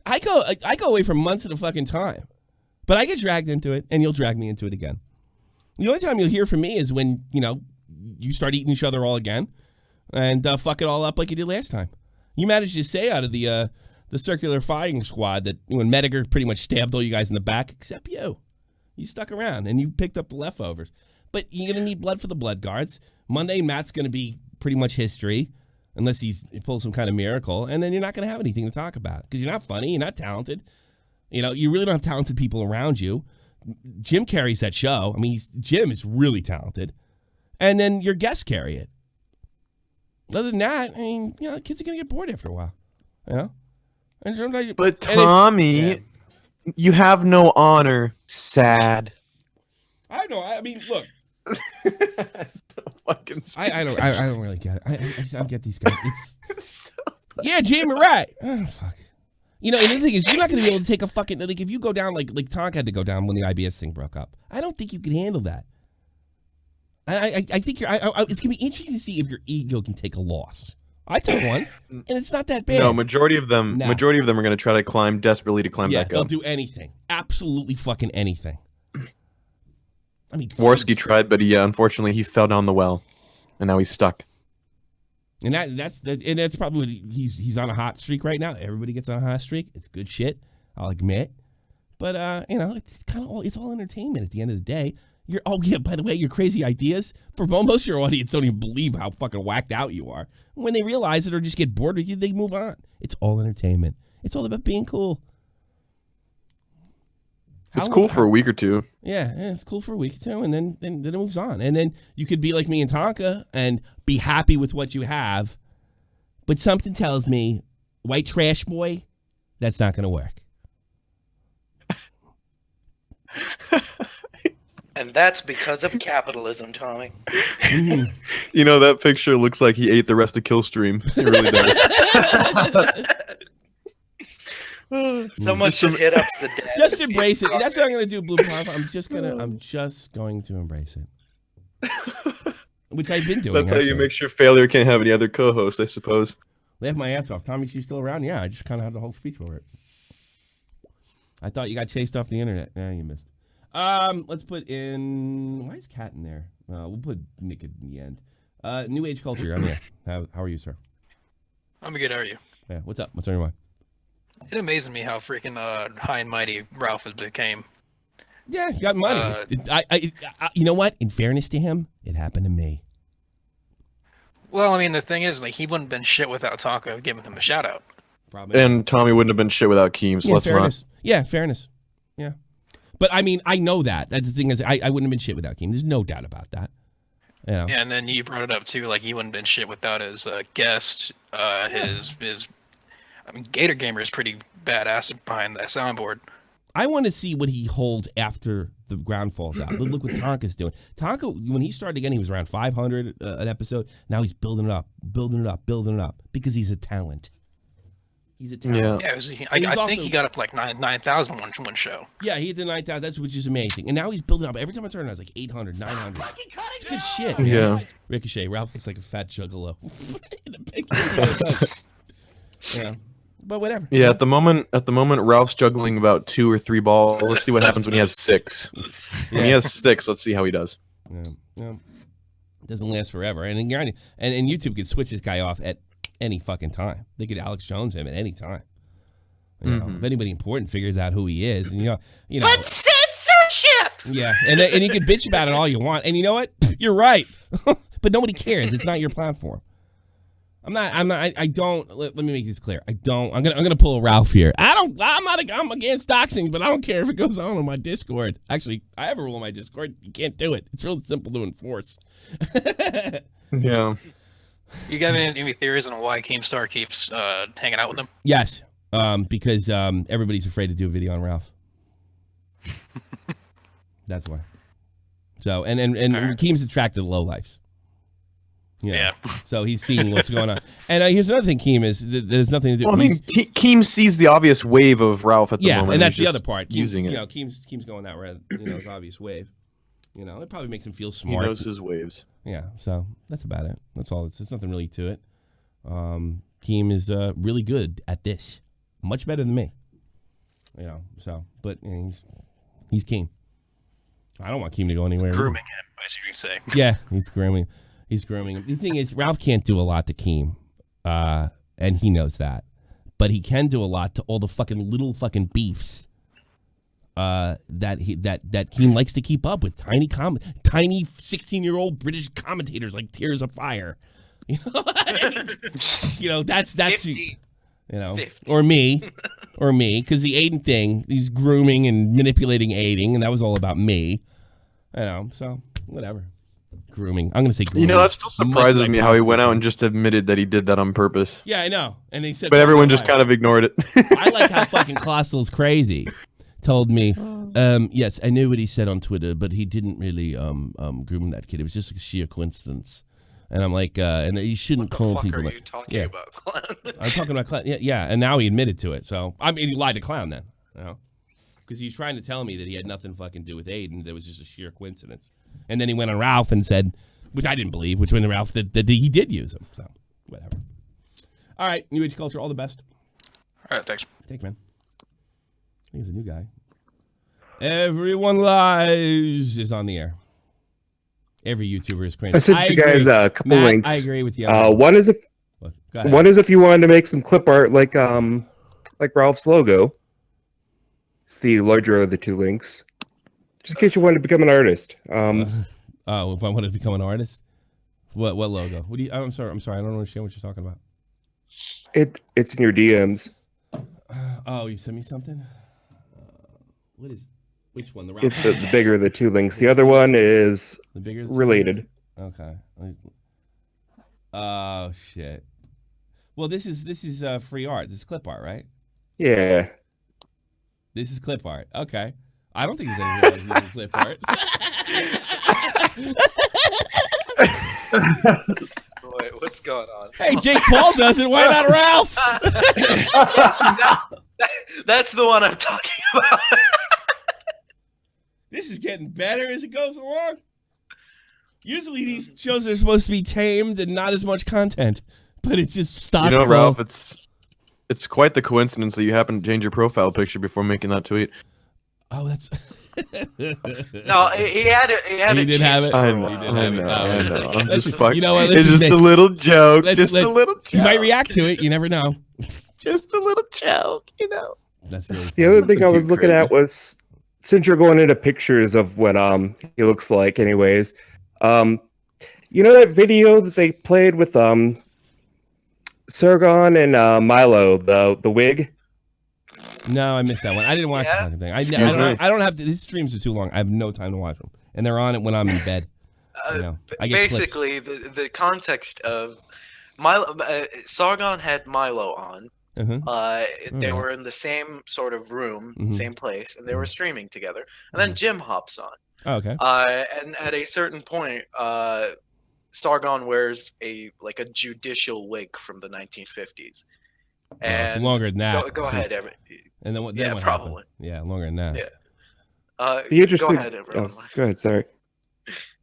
[SPEAKER 2] I go away for months at a fucking time, but I get dragged into it, and you'll drag me into it again. The only time you'll hear from me is when you start eating each other all again, and fuck it all up like you did last time. You managed to stay out of the circular firing squad that when Mediger pretty much stabbed all you guys in the back, except you. You stuck around and you picked up the leftovers. But you're going to need blood for the blood guards. Monday, Matt's going to be pretty much history, unless he pulls some kind of miracle. And then you're not going to have anything to talk about because you're not funny, you're not talented. You know, you really don't have talented people around you. Jim carries that show. I mean, Jim is really talented. And then your guests carry it. Other than that, I mean, you know, kids are going to get bored after a while. You know?
[SPEAKER 1] But Tommy, you have no honor. Sad.
[SPEAKER 2] I know. I mean, look.
[SPEAKER 1] I
[SPEAKER 2] don't really get it. I don't get these guys. It's yeah, Jim, you're right. Oh, fuck. You know, and the thing is, you're not going to be able to take a fucking like if you go down like Tonk had to go down when the IBS thing broke up. I don't think you can handle that. I think it's going to be interesting to see if your ego can take a loss. I took one, and it's not that bad.
[SPEAKER 1] No, majority of them are going to try to climb desperately to climb back up.
[SPEAKER 2] They'll do anything, absolutely fucking anything. I mean,
[SPEAKER 1] Worski tried, but unfortunately he fell down the well, and now he's stuck.
[SPEAKER 2] And that's probably what he's on a hot streak right now. Everybody gets on a hot streak. It's good shit, I'll admit. But you know, it's kind of it's all entertainment at the end of the day. By the way, your crazy ideas for most of your audience don't even believe how fucking whacked out you are. When they realize it or just get bored with you, they move on. It's all entertainment. It's all about being cool.
[SPEAKER 1] It's cool for a week or two.
[SPEAKER 2] Yeah, it's cool for a week or two, and then it moves on. And then you could be like me and Tonka and be happy with what you have. But something tells me, white trash boy, that's not going to work.
[SPEAKER 4] And that's because of capitalism, Tommy.
[SPEAKER 1] You know, that picture looks like he ate the rest of Killstream. It really does.
[SPEAKER 4] Someone should hit up the dad.
[SPEAKER 2] Just embrace it. That's what I'm going to do, Blue Pop. I'm just going to embrace it. Which I've been doing.
[SPEAKER 1] That's how you make sure failure can't have any other co-host, I suppose.
[SPEAKER 2] Laugh my ass off. Tommy, she's still around? Yeah, I just kind of had the whole speech for it. I thought you got chased off the internet. Yeah, you missed. Let's put in. Why is Cat in there? We'll put Nick in the end. New Age Culture. I'm here. How are you, sir?
[SPEAKER 9] I'm good. How are you?
[SPEAKER 2] Yeah. What's up? What's on your mind?
[SPEAKER 9] It amazes me how freaking high and mighty Ralph has became.
[SPEAKER 2] Yeah, he got money. I you know what? In fairness to him, it happened to me.
[SPEAKER 9] Well, I mean, the thing is, like, he wouldn't have been shit without Tonka giving him a shout out.
[SPEAKER 2] Probably.
[SPEAKER 1] And Tommy wouldn't have been shit without Keem. So let's
[SPEAKER 2] fairness.
[SPEAKER 1] not.
[SPEAKER 2] Yeah, fairness. Yeah. But I mean, I know that. That's the thing is, I wouldn't have been shit without Keem. There's no doubt about that. Yeah.
[SPEAKER 9] Yeah, and then you brought it up too, like he wouldn't have been shit without his guest. His. I mean, Gator Gamer is pretty badass behind that soundboard.
[SPEAKER 2] I want to see what he holds after the ground falls out. Look what Tonka's doing. Tonka, when he started again, he was around 500 an episode. Now he's building it up because he's a talent. He's a talent.
[SPEAKER 9] Yeah, I think he got up like 9,000 one show.
[SPEAKER 2] Yeah, he hit the 9,000. That's which is amazing. And now he's building up. Every time I turn, I was like 800, 900. It's good shit. Man.
[SPEAKER 1] Yeah.
[SPEAKER 2] Ricochet. Ralph looks like a fat juggalo. In the picture. Yeah. But whatever.
[SPEAKER 1] Yeah, at the moment, Ralph's juggling about 2 or 3 balls. Let's see what happens when he has 6. When he has 6, let's see how he does.
[SPEAKER 2] Yeah. It doesn't last forever. And YouTube could switch this guy off at any fucking time. They could Alex Jones him at any time. You know, if anybody important figures out who he is, and you know.
[SPEAKER 4] But censorship.
[SPEAKER 2] Yeah, and you can bitch about it all you want, and you know what? You're right. But nobody cares. It's not your platform. I don't. Let me make this clear. I'm gonna pull a Ralph here. I'm against doxing, but I don't care if it goes on my Discord. Actually, I have a rule on my Discord. You can't do it. It's real simple to enforce.
[SPEAKER 1] Yeah.
[SPEAKER 9] You got any theories on why Keemstar keeps hanging out with them?
[SPEAKER 2] Yes. Because everybody's afraid to do a video on Ralph. That's why. So and Keem's attracted to lowlifes. Yeah. So he's seeing what's going on. And here's another thing, Keem, is that there's nothing to do.
[SPEAKER 1] Well, I mean, Keem sees the obvious wave of Ralph at the moment.
[SPEAKER 2] Yeah, and that's the other part.
[SPEAKER 1] Using it.
[SPEAKER 2] You know, Keem's going that way. His obvious wave. You know, it probably makes him feel smart.
[SPEAKER 1] He knows his waves.
[SPEAKER 2] Yeah. So that's about it. That's all. There's nothing really to it. Keem is really good at this. Much better than me. You know. So, but you know, he's Keem. I don't want Keem to go anywhere.
[SPEAKER 9] Grooming him, I see what you say.
[SPEAKER 2] Yeah, he's grooming. He's grooming him. The thing is, Ralph can't do a lot to Keem, and he knows that. But he can do a lot to all the fucking little fucking beefs that Keem likes to keep up with. Tiny 16-year-old British commentators like Tears of Fire. You know, that's
[SPEAKER 4] 50.
[SPEAKER 2] You know,
[SPEAKER 4] 50.
[SPEAKER 2] or me, because the Aiden thing, he's grooming and manipulating Aiding, and that was all about me. You know, so whatever. Grooming. I'm gonna say grooming.
[SPEAKER 1] You know, that still surprises me how he went out and just admitted that he did that on purpose.
[SPEAKER 2] Yeah, I know. And he said,
[SPEAKER 1] but everyone just kind of ignored it.
[SPEAKER 2] I like how fucking Colossals crazy told me, yes, I knew what he said on Twitter, but he didn't really groom that kid. It was just a sheer coincidence. And I'm like, and you shouldn't call people.
[SPEAKER 4] What the fuck are you talking about, Clown?
[SPEAKER 2] I'm talking about Clown. Yeah, and now he admitted to it. So I mean, he lied to Clown then, you know, because he's trying to tell me that he had nothing fucking to do with Aiden. That was just a sheer coincidence. And then he went on Ralph and said, which I didn't believe, which went on Ralph that he did use him. So whatever. All right, New Age Culture, all the best.
[SPEAKER 9] All right, thanks.
[SPEAKER 2] Thanks, man. He's a new guy. Everyone Lies is on the air. Every YouTuber is crazy.
[SPEAKER 10] I sent you guys a couple
[SPEAKER 2] Matt,
[SPEAKER 10] links.
[SPEAKER 2] I agree with you.
[SPEAKER 10] One is if you wanted to make some clip art like Ralph's logo. It's the larger of the two links. Just in case you wanted to become an artist.
[SPEAKER 2] If I wanted to become an artist, what logo? What do you? I'm sorry. I don't understand what you're talking about.
[SPEAKER 10] It's in your DMs.
[SPEAKER 2] Oh, you sent me something. Which one? The
[SPEAKER 10] It's the bigger of the two links. The other one is related.
[SPEAKER 2] Okay. Oh shit. Well, this is free art. This is clip art, right?
[SPEAKER 10] Yeah.
[SPEAKER 2] This is clip art. Okay. I don't think there's anything wrong with clip art.
[SPEAKER 4] Boy, what's going on?
[SPEAKER 2] Hey, Jake Paul does it. Why not Ralph?
[SPEAKER 4] That's the one I'm talking about.
[SPEAKER 2] This is getting better as it goes along. Usually these shows are supposed to be tamed and not as much content, but it's just stock.
[SPEAKER 1] You know, Ralph, it's quite the coincidence that you happened to change your profile picture before making that tweet.
[SPEAKER 2] Oh, that's.
[SPEAKER 4] No, he had it.
[SPEAKER 2] He did have it.
[SPEAKER 1] I know. I'm just fucking.
[SPEAKER 2] You know what?
[SPEAKER 1] It's just a little joke. A little joke.
[SPEAKER 2] You might react to it. You never know.
[SPEAKER 1] Just a little joke, you know.
[SPEAKER 2] That's really
[SPEAKER 10] the other thing I was looking at was, since you're going into pictures of what he looks like, anyways. You know that video that they played with Sargon and Milo, the wig?
[SPEAKER 2] No, I missed that one. I didn't watch the fucking thing. I don't have to, these streams are too long. I have no time to watch them, and they're on it when I'm in bed. You know, I get
[SPEAKER 4] basically the context of Milo. Sargon had Milo on. They were in the same sort of room, same place, and they were streaming together. And then Jim hops on.
[SPEAKER 2] Oh, okay.
[SPEAKER 4] And at a certain point, Sargon wears a judicial wig from the 1950s. And
[SPEAKER 2] it's longer than that.
[SPEAKER 4] Go ahead, Evan.
[SPEAKER 2] And then what?
[SPEAKER 4] Yeah,
[SPEAKER 2] what
[SPEAKER 4] probably.
[SPEAKER 2] Happened? Yeah, longer than that.
[SPEAKER 4] Yeah.
[SPEAKER 10] The interesting.
[SPEAKER 4] Go ahead, everyone.
[SPEAKER 10] Go ahead. Sorry.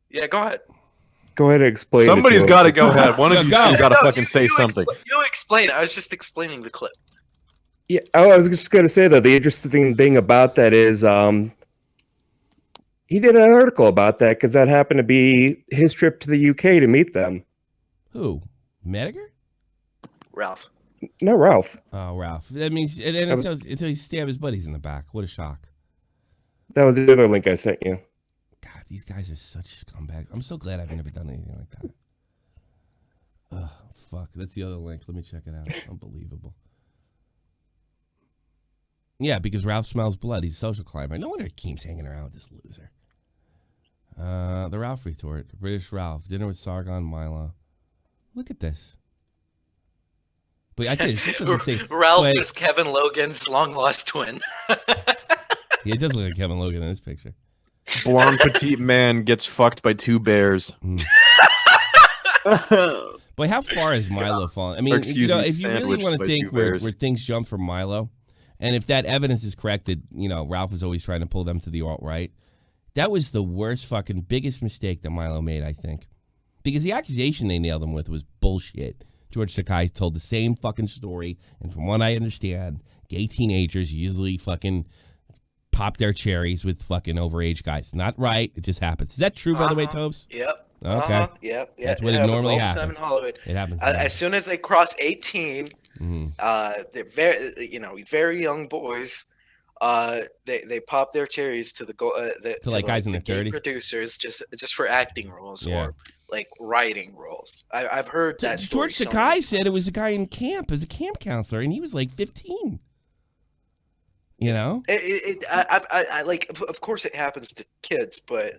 [SPEAKER 4] Yeah, go ahead.
[SPEAKER 10] Go ahead and explain.
[SPEAKER 1] Somebody's got to go ahead. One of you got to fucking say something.
[SPEAKER 4] You explain it. I was just explaining the clip.
[SPEAKER 10] Yeah, I was just going to say though, the interesting thing about that is, he did an article about that because that happened to be his trip to the UK to meet them.
[SPEAKER 2] Who? Mediger?
[SPEAKER 4] Ralph.
[SPEAKER 10] No, Ralph.
[SPEAKER 2] Oh, Ralph. That means until he stabbed his buddies in the back. What a shock.
[SPEAKER 10] That was the other link I sent you.
[SPEAKER 2] God, these guys are such scumbags. I'm so glad I've never done anything like that. Oh, fuck. That's the other link. Let me check it out. Unbelievable. Yeah, because Ralph smells blood. He's a social climber. No wonder Keem's hanging around with this loser. The Ralphretort. British Ralph. Dinner with Sargon Milo. Look at this. But I think it doesn't say
[SPEAKER 4] Ralph is Kevin Logan's long-lost twin.
[SPEAKER 2] Yeah, it does look like Kevin Logan in this picture.
[SPEAKER 1] Blonde petite man gets fucked by two bears.
[SPEAKER 2] Boy, how far has Milo fallen? I mean, if you really want to think where things jump for Milo, and if that evidence is correct that, Ralph was always trying to pull them to the alt-right, that was the worst fucking biggest mistake that Milo made, I think. Because the accusation they nailed him with was bullshit. George Takei told the same fucking story, and from what I understand, gay teenagers usually fucking pop their cherries with fucking overage guys. Not right, it just happens. Is that true, by the way, Tobes?
[SPEAKER 4] Yep.
[SPEAKER 2] Okay.
[SPEAKER 4] Yep.
[SPEAKER 2] That's what it normally happens.
[SPEAKER 4] All the time in Hollywood.
[SPEAKER 2] It happens.
[SPEAKER 4] As soon as they cross 18, they're very young boys. They pop their cherries to the
[SPEAKER 2] like guys in their 30s
[SPEAKER 4] producers just for acting roles or like writing roles. I've heard that story.
[SPEAKER 2] George Sakai said it was a guy in camp, as a camp counselor, and he was like 15. You know,
[SPEAKER 4] I like. Of course, it happens to kids, but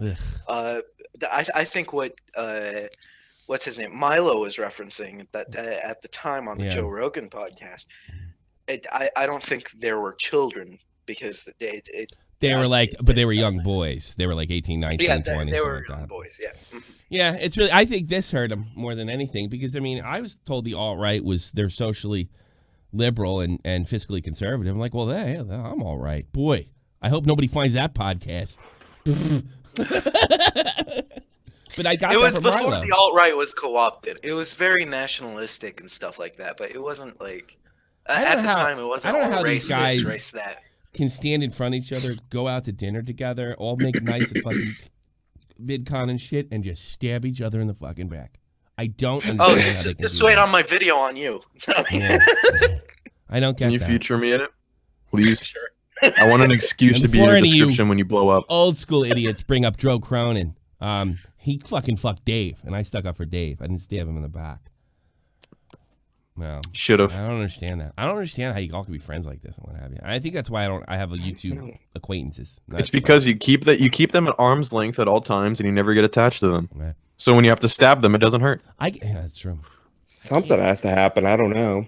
[SPEAKER 4] I think what's his name, Milo was referencing that at the time on the Joe Rogan podcast. I don't think there were children because
[SPEAKER 2] they were like, but they were young boys. They were like 18, 19, 20.
[SPEAKER 4] They were young boys. Yeah.
[SPEAKER 2] Yeah, it's really. I think this hurt them more than anything because I mean, I was told the alt-right was they're socially liberal and fiscally conservative. I'm like, well, I'm all right. Boy, I hope nobody finds that podcast. But I got
[SPEAKER 4] it was before
[SPEAKER 2] Milo.
[SPEAKER 4] the alt-right was co-opted. It was very nationalistic and stuff like that, but it wasn't like at the time it wasn't.
[SPEAKER 2] I don't know how
[SPEAKER 4] race
[SPEAKER 2] these guys
[SPEAKER 4] this, race that.
[SPEAKER 2] Can stand in front of each other, go out to dinner together, all make nice and fucking VidCon and shit, and just stab each other in the fucking back. I don't understand.
[SPEAKER 4] Just wait on my video on you.
[SPEAKER 2] Yeah. I don't get that.
[SPEAKER 1] Can you feature me in it, please? Sure. I want an excuse to be in your description when you blow up.
[SPEAKER 2] Old school idiots bring up Joe Cronin. He fucking fucked Dave, and I stuck up for Dave. I didn't stab him in the back. Well,
[SPEAKER 1] should have.
[SPEAKER 2] I don't understand that. I don't understand how you all can be friends like this and what have you. I think that's why I have a YouTube acquaintances.
[SPEAKER 1] It's because you keep them at arm's length at all times, and you never get attached to them. Right. So when you have to stab them, it doesn't hurt.
[SPEAKER 2] Yeah, that's true.
[SPEAKER 10] Something has to happen. I don't know.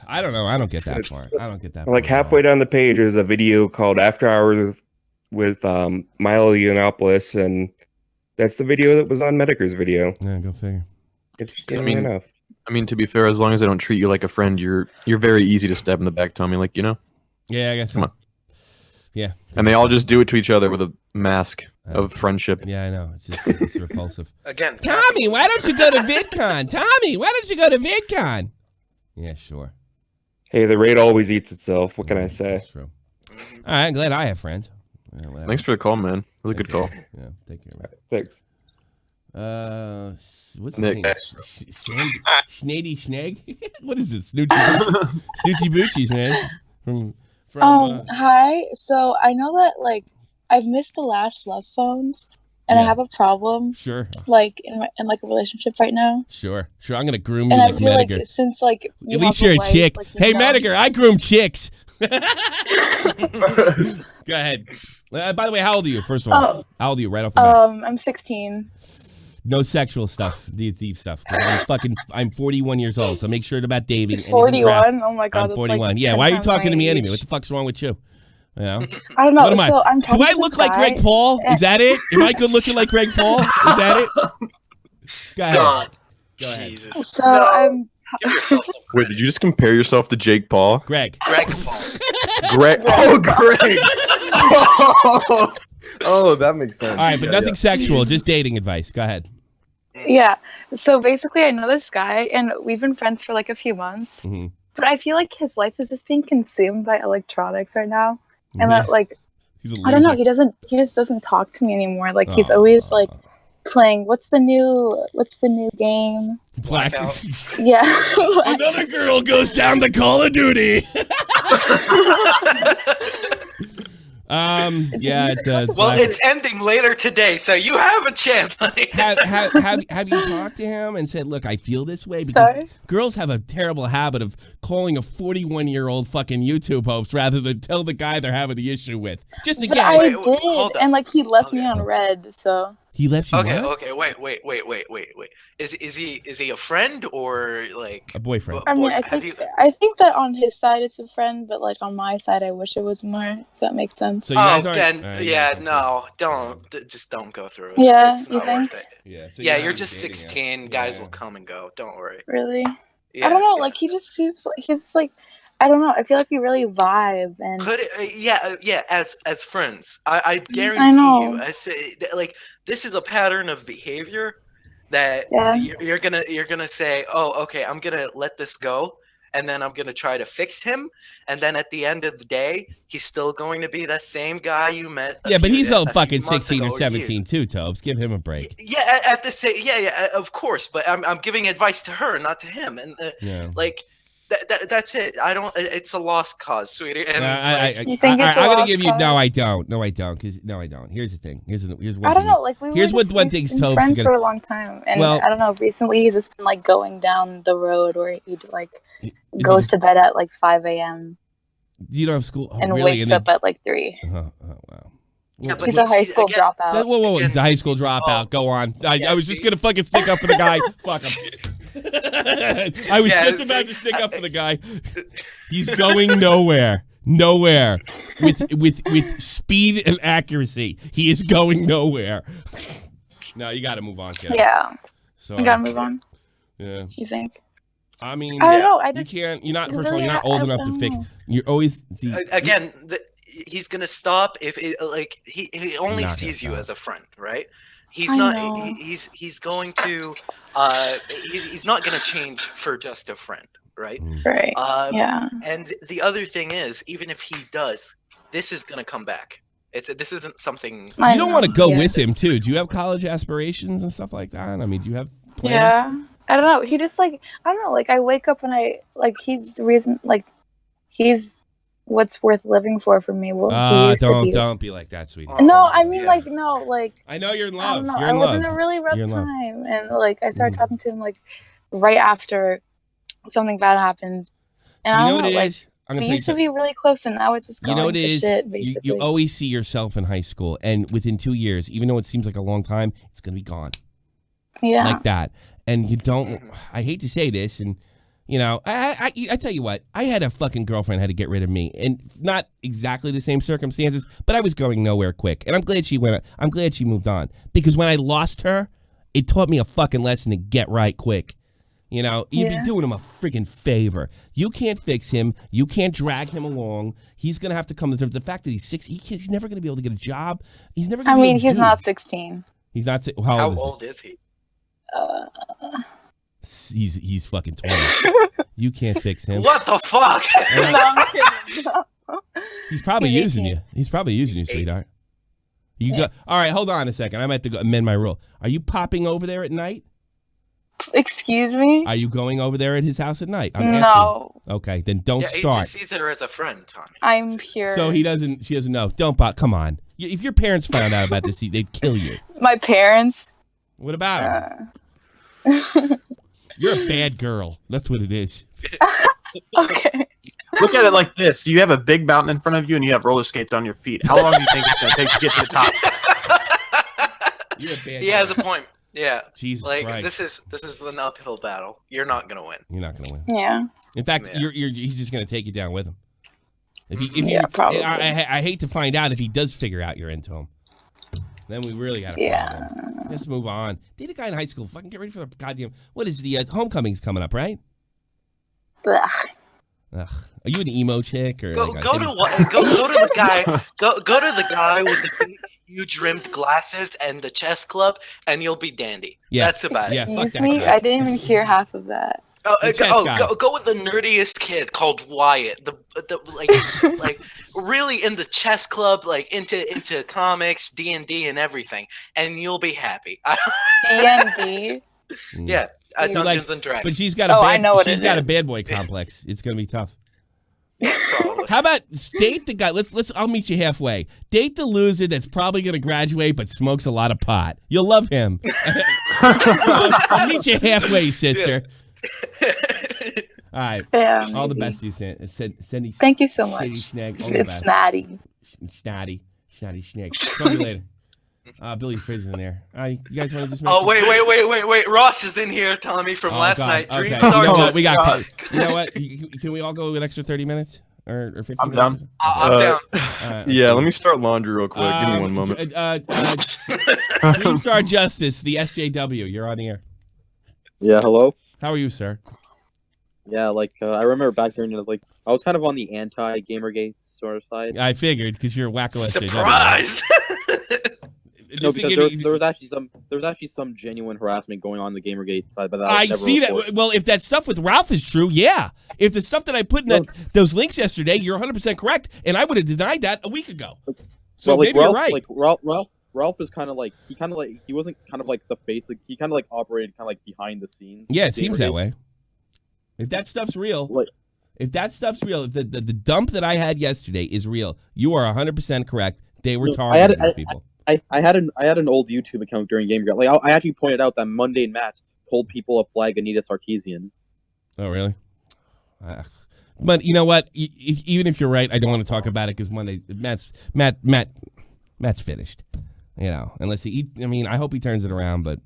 [SPEAKER 2] I don't know. I don't get that far. I don't get that far.
[SPEAKER 10] Like halfway down the page, there's a video called "After Hours" with Milo Yiannopoulos, and that's the video that was on Medicare's video.
[SPEAKER 2] Yeah, go figure.
[SPEAKER 10] Interestingly enough.
[SPEAKER 1] I mean, to be fair, as long as I don't treat you like a friend, you're very easy to stab in the back, Tommy. Like, you know?
[SPEAKER 2] Yeah, I guess.
[SPEAKER 1] Come on.
[SPEAKER 2] Yeah.
[SPEAKER 1] And they all just do it to each other with a mask of friendship.
[SPEAKER 2] Yeah, I know. It's repulsive.
[SPEAKER 4] Again,
[SPEAKER 2] Tommy, why don't you go to VidCon? Tommy, why don't you go to VidCon? Yeah, sure.
[SPEAKER 10] Hey, the raid always eats itself. What can I say?
[SPEAKER 2] That's true. All right, I'm glad I have friends.
[SPEAKER 1] Thanks for the call, man. Really good call.
[SPEAKER 2] Yeah, take care.
[SPEAKER 10] Thanks.
[SPEAKER 2] What's
[SPEAKER 1] Nick.
[SPEAKER 2] his name? Schnady Schneg? What is this? Snoochie Boochies, man. From
[SPEAKER 11] Hi. So I know that like I've missed the last love phones, and I have a problem.
[SPEAKER 2] Sure.
[SPEAKER 11] Like in like a relationship right now.
[SPEAKER 2] Sure. I'm gonna groom you.
[SPEAKER 11] And I
[SPEAKER 2] like
[SPEAKER 11] feel
[SPEAKER 2] Medicare.
[SPEAKER 11] like since like
[SPEAKER 2] at least you're a chick. Like, hey, Medicare, I groom chicks. Go ahead. By the way, how old are you? First of all, how old are you? Right off the bat.
[SPEAKER 11] I'm 16.
[SPEAKER 2] No sexual stuff, deep stuff. I'm 41 years old, so make sure about dating.
[SPEAKER 11] 41? Oh my god,
[SPEAKER 2] I'm 41. Like yeah, why are you talking to me anyway? What the fuck's wrong with you? You know?
[SPEAKER 11] I don't know.
[SPEAKER 2] What am
[SPEAKER 11] so I'm talking
[SPEAKER 2] Do I look like Greg Paul? Is that it? Am I good looking like Greg Paul? Is that it? Go ahead.
[SPEAKER 4] God.
[SPEAKER 2] Go ahead.
[SPEAKER 4] Jesus.
[SPEAKER 11] So I'm.
[SPEAKER 1] Wait, did you just compare yourself to Jake Paul?
[SPEAKER 2] Greg
[SPEAKER 4] Paul.
[SPEAKER 1] Greg. Oh, Greg. Oh, that makes sense.
[SPEAKER 2] All right, but nothing sexual, just dating advice. Go ahead.
[SPEAKER 11] Yeah. So basically, I know this guy, and we've been friends for like a few months.
[SPEAKER 2] Mm-hmm.
[SPEAKER 11] But I feel like his life is just being consumed by electronics right now, and that like I don't know. He just doesn't talk to me anymore. Like he's always like playing. What's the new game?
[SPEAKER 2] Blackout.
[SPEAKER 11] Yeah.
[SPEAKER 2] Another girl goes down to Call of Duty. Yeah,
[SPEAKER 4] it's ending later today, so you have a chance, honey.
[SPEAKER 2] have you talked to him and said, look, I feel this way? Because girls have a terrible habit of calling a 41-year-old fucking YouTube host rather than tell the guy they're having the issue with. Just
[SPEAKER 11] but
[SPEAKER 2] again.
[SPEAKER 11] I did, and like he left me on red, so.
[SPEAKER 2] He left you.
[SPEAKER 4] Okay, wait. Is he a friend or like
[SPEAKER 2] a boyfriend?
[SPEAKER 11] I mean, I think that on his side it's a friend, but like on my side, I wish it was more. If that makes sense.
[SPEAKER 2] So you guys
[SPEAKER 4] don't go through it.
[SPEAKER 11] Yeah,
[SPEAKER 4] it's not
[SPEAKER 11] think?
[SPEAKER 4] worth it.
[SPEAKER 2] Yeah, so
[SPEAKER 4] you're just 16. Guys will come and go. Don't worry.
[SPEAKER 11] Really? Yeah, I don't know. Like he just seems like he's just like. I don't know. I feel like we really vibe, and
[SPEAKER 4] as friends, I guarantee you. I say like this is a pattern of behavior that you're gonna say, oh, okay, I'm gonna let this go, and then I'm gonna try to fix him, and then at the end of the day, he's still going to be that same guy you met.
[SPEAKER 2] Yeah, but he's all fucking 16 or 17 too, Tobes. Give him a break.
[SPEAKER 4] Yeah, of course. But I'm giving advice to her, not to him, and like. That's it. I don't. It's a lost cause, sweetie. And
[SPEAKER 11] you think it's a
[SPEAKER 2] I'm
[SPEAKER 11] lost
[SPEAKER 2] gonna give you.
[SPEAKER 11] cause?
[SPEAKER 2] No, I don't. No, I don't. Because no, I don't. Here's the thing. Here's one.
[SPEAKER 11] I don't know. Like
[SPEAKER 2] here's
[SPEAKER 11] we've
[SPEAKER 2] one thing.
[SPEAKER 11] been friends for a long time, and I don't know. Recently, he's just been like going down the road where he like goes to bed at like 5 a.m.
[SPEAKER 2] You don't have school,
[SPEAKER 11] and wakes up at like 3.
[SPEAKER 2] Wow.
[SPEAKER 4] Yeah,
[SPEAKER 11] he's a high school dropout.
[SPEAKER 2] Whoa! He's a high school dropout. Go on. I was just gonna fucking stick up for the guy. Fuck him. I was just about to stick up for the guy. He's going nowhere. Nowhere. With speed and accuracy, he is going nowhere. No, you got to move on, kid.
[SPEAKER 11] Yeah.
[SPEAKER 2] So
[SPEAKER 11] you gotta move on.
[SPEAKER 2] Yeah.
[SPEAKER 11] You think?
[SPEAKER 2] I mean,
[SPEAKER 11] I don't know.
[SPEAKER 2] You can't. You're not. First of all, you're not old enough to fix. You're always
[SPEAKER 4] again. He's gonna stop if it, like he only sees you as a friend, right? He's not. He's going to. He's not gonna change for just a friend, right?
[SPEAKER 11] Right. Yeah.
[SPEAKER 4] And the other thing is, even if he does, this is gonna come back. This isn't something.
[SPEAKER 2] You don't want to go with him too. Do you have college aspirations and stuff like that? I mean, do you have plans?
[SPEAKER 11] Yeah. I don't know. He just like I don't know. Like I wake up and I like he's the reason. Like he's what's worth living for me. Well, he used to be.
[SPEAKER 2] Don't be like that, sweetie.
[SPEAKER 11] No, I mean like no, like
[SPEAKER 2] I know you're in love.
[SPEAKER 11] I don't know.
[SPEAKER 2] You're in
[SPEAKER 11] I was
[SPEAKER 2] love.
[SPEAKER 11] in a really rough time, and like I started talking to him like right after something bad happened, and I don't know, like we used to be really close, and now it's just going to shit. Basically,
[SPEAKER 2] you always see yourself in high school, and within 2 years, even though it seems like a long time, it's gonna be gone.
[SPEAKER 11] Yeah,
[SPEAKER 2] like that. And you don't. I hate to say this, and. You know, I tell you what, I had a fucking girlfriend had to get rid of me, and not exactly the same circumstances, but I was going nowhere quick, and I'm glad she went. I'm glad she moved on, because when I lost her, it taught me a fucking lesson to get right quick. You know, you'd be doing him a freaking favor. You can't fix him. You can't drag him along. He's gonna have to come to terms. The fact that he's 6, he's never gonna be able to get a job. He's never. Gonna
[SPEAKER 11] he's not 16.
[SPEAKER 2] He's not.
[SPEAKER 4] How old is he?
[SPEAKER 2] He's fucking 20. You can't fix him.
[SPEAKER 4] What the fuck?
[SPEAKER 11] No, I'm kidding.
[SPEAKER 2] He's probably using you. He's probably using you, sweetheart. You go. All right, hold on a second. I'm at to go amend my rule. Are you popping over there at night?
[SPEAKER 11] Excuse me?
[SPEAKER 2] Are you going over there at his house at night?
[SPEAKER 11] No.
[SPEAKER 2] Okay, then don't start.
[SPEAKER 4] He just sees her as a friend, Tommy.
[SPEAKER 11] I'm pure.
[SPEAKER 2] So she doesn't know. Don't pop. Come on. If your parents found out about this, they'd kill you.
[SPEAKER 11] My parents?
[SPEAKER 2] What about them? You're a bad girl. That's what it is.
[SPEAKER 11] Okay.
[SPEAKER 5] Look at it like this. You have a big mountain in front of you and you have roller skates on your feet. How long do you think it's going to take to get to the top?
[SPEAKER 2] You're a bad
[SPEAKER 4] he
[SPEAKER 2] girl.
[SPEAKER 4] has a point. Yeah.
[SPEAKER 2] Jesus
[SPEAKER 4] like
[SPEAKER 2] Christ.
[SPEAKER 4] this is an uphill battle. You're not going to win.
[SPEAKER 2] You're not going to win.
[SPEAKER 11] Yeah.
[SPEAKER 2] In fact, he's just going to take you down with him.
[SPEAKER 11] Probably.
[SPEAKER 2] I hate to find out if he does figure out you're into him. Then we really got to problem. Just move on. Date a guy in high school. Fucking get ready for the goddamn. What is the homecoming's coming up, right?
[SPEAKER 11] Ugh.
[SPEAKER 2] Ugh. Are you an emo chick or
[SPEAKER 4] go to the guy? Go to the guy with the huge rimmed glasses and the chess club, and you'll be dandy. Yeah, that's about it.
[SPEAKER 11] Excuse me, I didn't even hear half of that.
[SPEAKER 4] Go with the nerdiest kid called Wyatt. The like really in the chess club, like into comics, D&D, and everything, and you'll be happy.
[SPEAKER 11] D&D.
[SPEAKER 4] Yeah, Dungeons and Dragons.
[SPEAKER 2] But she's got a bad boy complex. It's gonna be tough. How about date the guy? Let's. I'll meet you halfway. Date the loser that's probably gonna graduate but smokes a lot of pot. You'll love him. I'll meet you halfway, sister. All right.
[SPEAKER 11] Yeah,
[SPEAKER 2] all the best, you sent.
[SPEAKER 11] Thank you so much. It's snotty.
[SPEAKER 2] Snotty snake. Talk to you later. Billy Frizz in there. You guys want to just?
[SPEAKER 4] Wait! Ross is in here telling me from last night.
[SPEAKER 2] Okay.
[SPEAKER 4] Dreamstar.
[SPEAKER 2] We got. You know what? Can we all go an extra 30 minutes or 15
[SPEAKER 5] I'm
[SPEAKER 2] minutes?
[SPEAKER 5] done.
[SPEAKER 4] I'm down.
[SPEAKER 1] Yeah, let me start laundry real quick. Give me one moment.
[SPEAKER 2] Dreamstar Justice, the SJW. You're on the air.
[SPEAKER 12] Yeah, hello.
[SPEAKER 2] How are you, sir?
[SPEAKER 12] Yeah, I remember back during I was kind of on the anti-Gamergate sort of side.
[SPEAKER 2] I figured because you're wacko.
[SPEAKER 4] Surprise!
[SPEAKER 12] No, because there was actually some genuine harassment going on the Gamergate side, but that
[SPEAKER 2] I see
[SPEAKER 12] reported.
[SPEAKER 2] that. Well, if that stuff with Ralph is true, yeah. If the stuff that I put in those links yesterday, you're 100% correct, and I would have denied that a week ago. So maybe
[SPEAKER 12] Ralph,
[SPEAKER 2] you're right.
[SPEAKER 12] Ralph is kind of he wasn't kind of like the face. He kind of operated kind of behind the scenes.
[SPEAKER 2] Yeah, it seems that way. If that stuff's real, If that stuff's real, if the dump that I had yesterday is real, you are 100% correct. They were targeting these people.
[SPEAKER 12] I had an old YouTube account during Game Grumps. Like I actually pointed out that Mundane Matt told people to flag Anita Sarkeesian.
[SPEAKER 2] Oh really? But you know what? Even if you're right, I don't want to talk about it because Matt's finished. You know, unless I mean, I hope he turns it around, but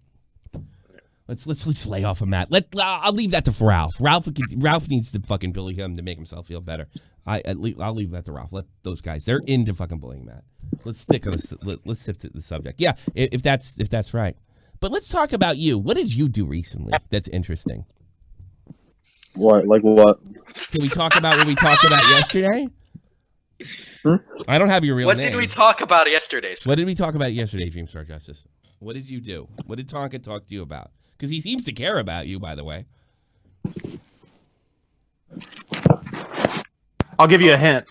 [SPEAKER 2] let's lay off of Matt. I'll leave that to Ralph. Ralph needs to fucking bully him to make himself feel better. I'll leave that to Ralph. Let those guys. They're into fucking bullying Matt. Let's stick on this. Let's stick to the subject. Yeah, if that's right. But let's talk about you. What did you do recently that's interesting?
[SPEAKER 12] What? Like what?
[SPEAKER 2] Can we talk about what we talked about yesterday? I don't have your real name.
[SPEAKER 4] What did we talk about yesterday?
[SPEAKER 2] What did we talk about yesterday, Dreamstar Justice? What did you do? What did Tonka talk to you about? Because he seems to care about you, by the way.
[SPEAKER 5] I'll give you a hint.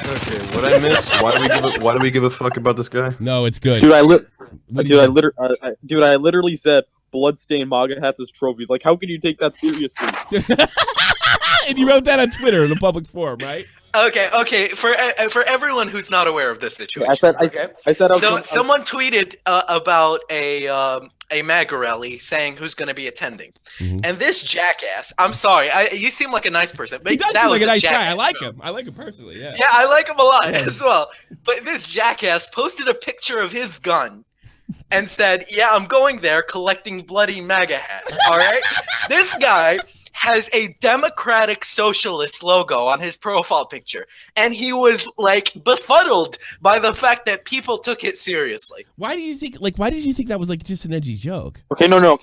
[SPEAKER 1] Okay, what I missed? Why do we give a fuck about this guy?
[SPEAKER 2] No, it's good.
[SPEAKER 12] Dude, I literally said bloodstained MAGA hats as trophies. Like, how can you take that seriously?
[SPEAKER 2] And you wrote that on Twitter in a public forum, right?
[SPEAKER 4] Okay. For everyone who's not aware of this situation, someone tweeted about a MAGA rally saying who's going to be attending, and this jackass. I'm sorry, you seem like a nice person, but
[SPEAKER 2] he does
[SPEAKER 4] that
[SPEAKER 2] seem
[SPEAKER 4] was
[SPEAKER 2] like a nice
[SPEAKER 4] jackass.
[SPEAKER 2] guy. I like him. I like him personally. Yeah.
[SPEAKER 4] Yeah, I like him a lot as well. But this jackass posted a picture of his gun and said, "Yeah, I'm going there collecting bloody MAGA hats." All right, this guy has a Democratic Socialist logo on his profile picture, and he was like befuddled by the fact that people took it seriously.
[SPEAKER 2] Why did you think that was like just an edgy joke?
[SPEAKER 12] Okay, no,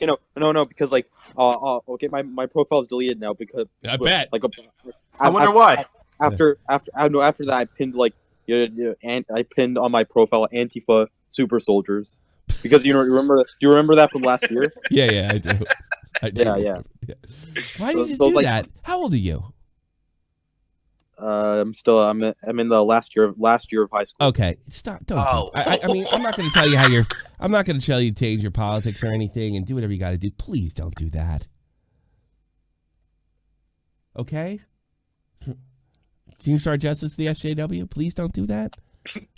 [SPEAKER 12] because like, okay, my profile's deleted now because
[SPEAKER 2] I bet.
[SPEAKER 12] Like,
[SPEAKER 5] I wonder why.
[SPEAKER 12] After that, I pinned like, and I pinned on my profile Antifa super soldiers because you remember that from last year?
[SPEAKER 2] Yeah, I do.
[SPEAKER 12] Yeah.
[SPEAKER 2] Why did you do that? How old are you?
[SPEAKER 12] I'm in the last year of high school.
[SPEAKER 2] Okay, stop. Don't. I mean, I'm not going to tell you I'm not going to tell you to change your politics or anything and do whatever you got to do. Please don't do that. Okay. Dreamstar Justice, the SJW. Please don't do that.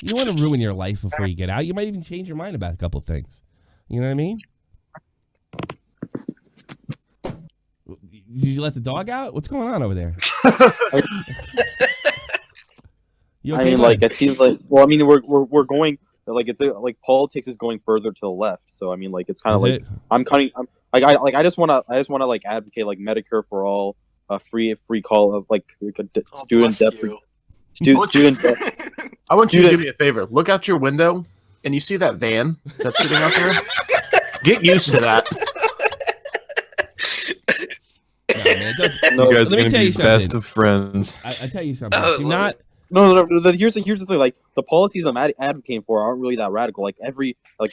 [SPEAKER 2] You want to ruin your life before you get out. You might even change your mind about a couple of things. You know what I mean? Did you let the dog out? What's going on over there? You okay,
[SPEAKER 12] I mean, like, it seems like. Well, I mean, we're going like it's like politics is going further to the left. So I mean, like, it's kind of like I just want to like advocate like Medicare for all, free call of like student debt. Student debt.
[SPEAKER 5] I want you to do me a favor. Look out your window, and you see that van that's sitting out there. Get used to that.
[SPEAKER 2] No, man,
[SPEAKER 1] you guys are going to be best of friends.
[SPEAKER 2] I tell you something. Do not.
[SPEAKER 12] No. Here's the thing. Like, the policies I'm advocating for aren't really that radical. Like we're
[SPEAKER 2] not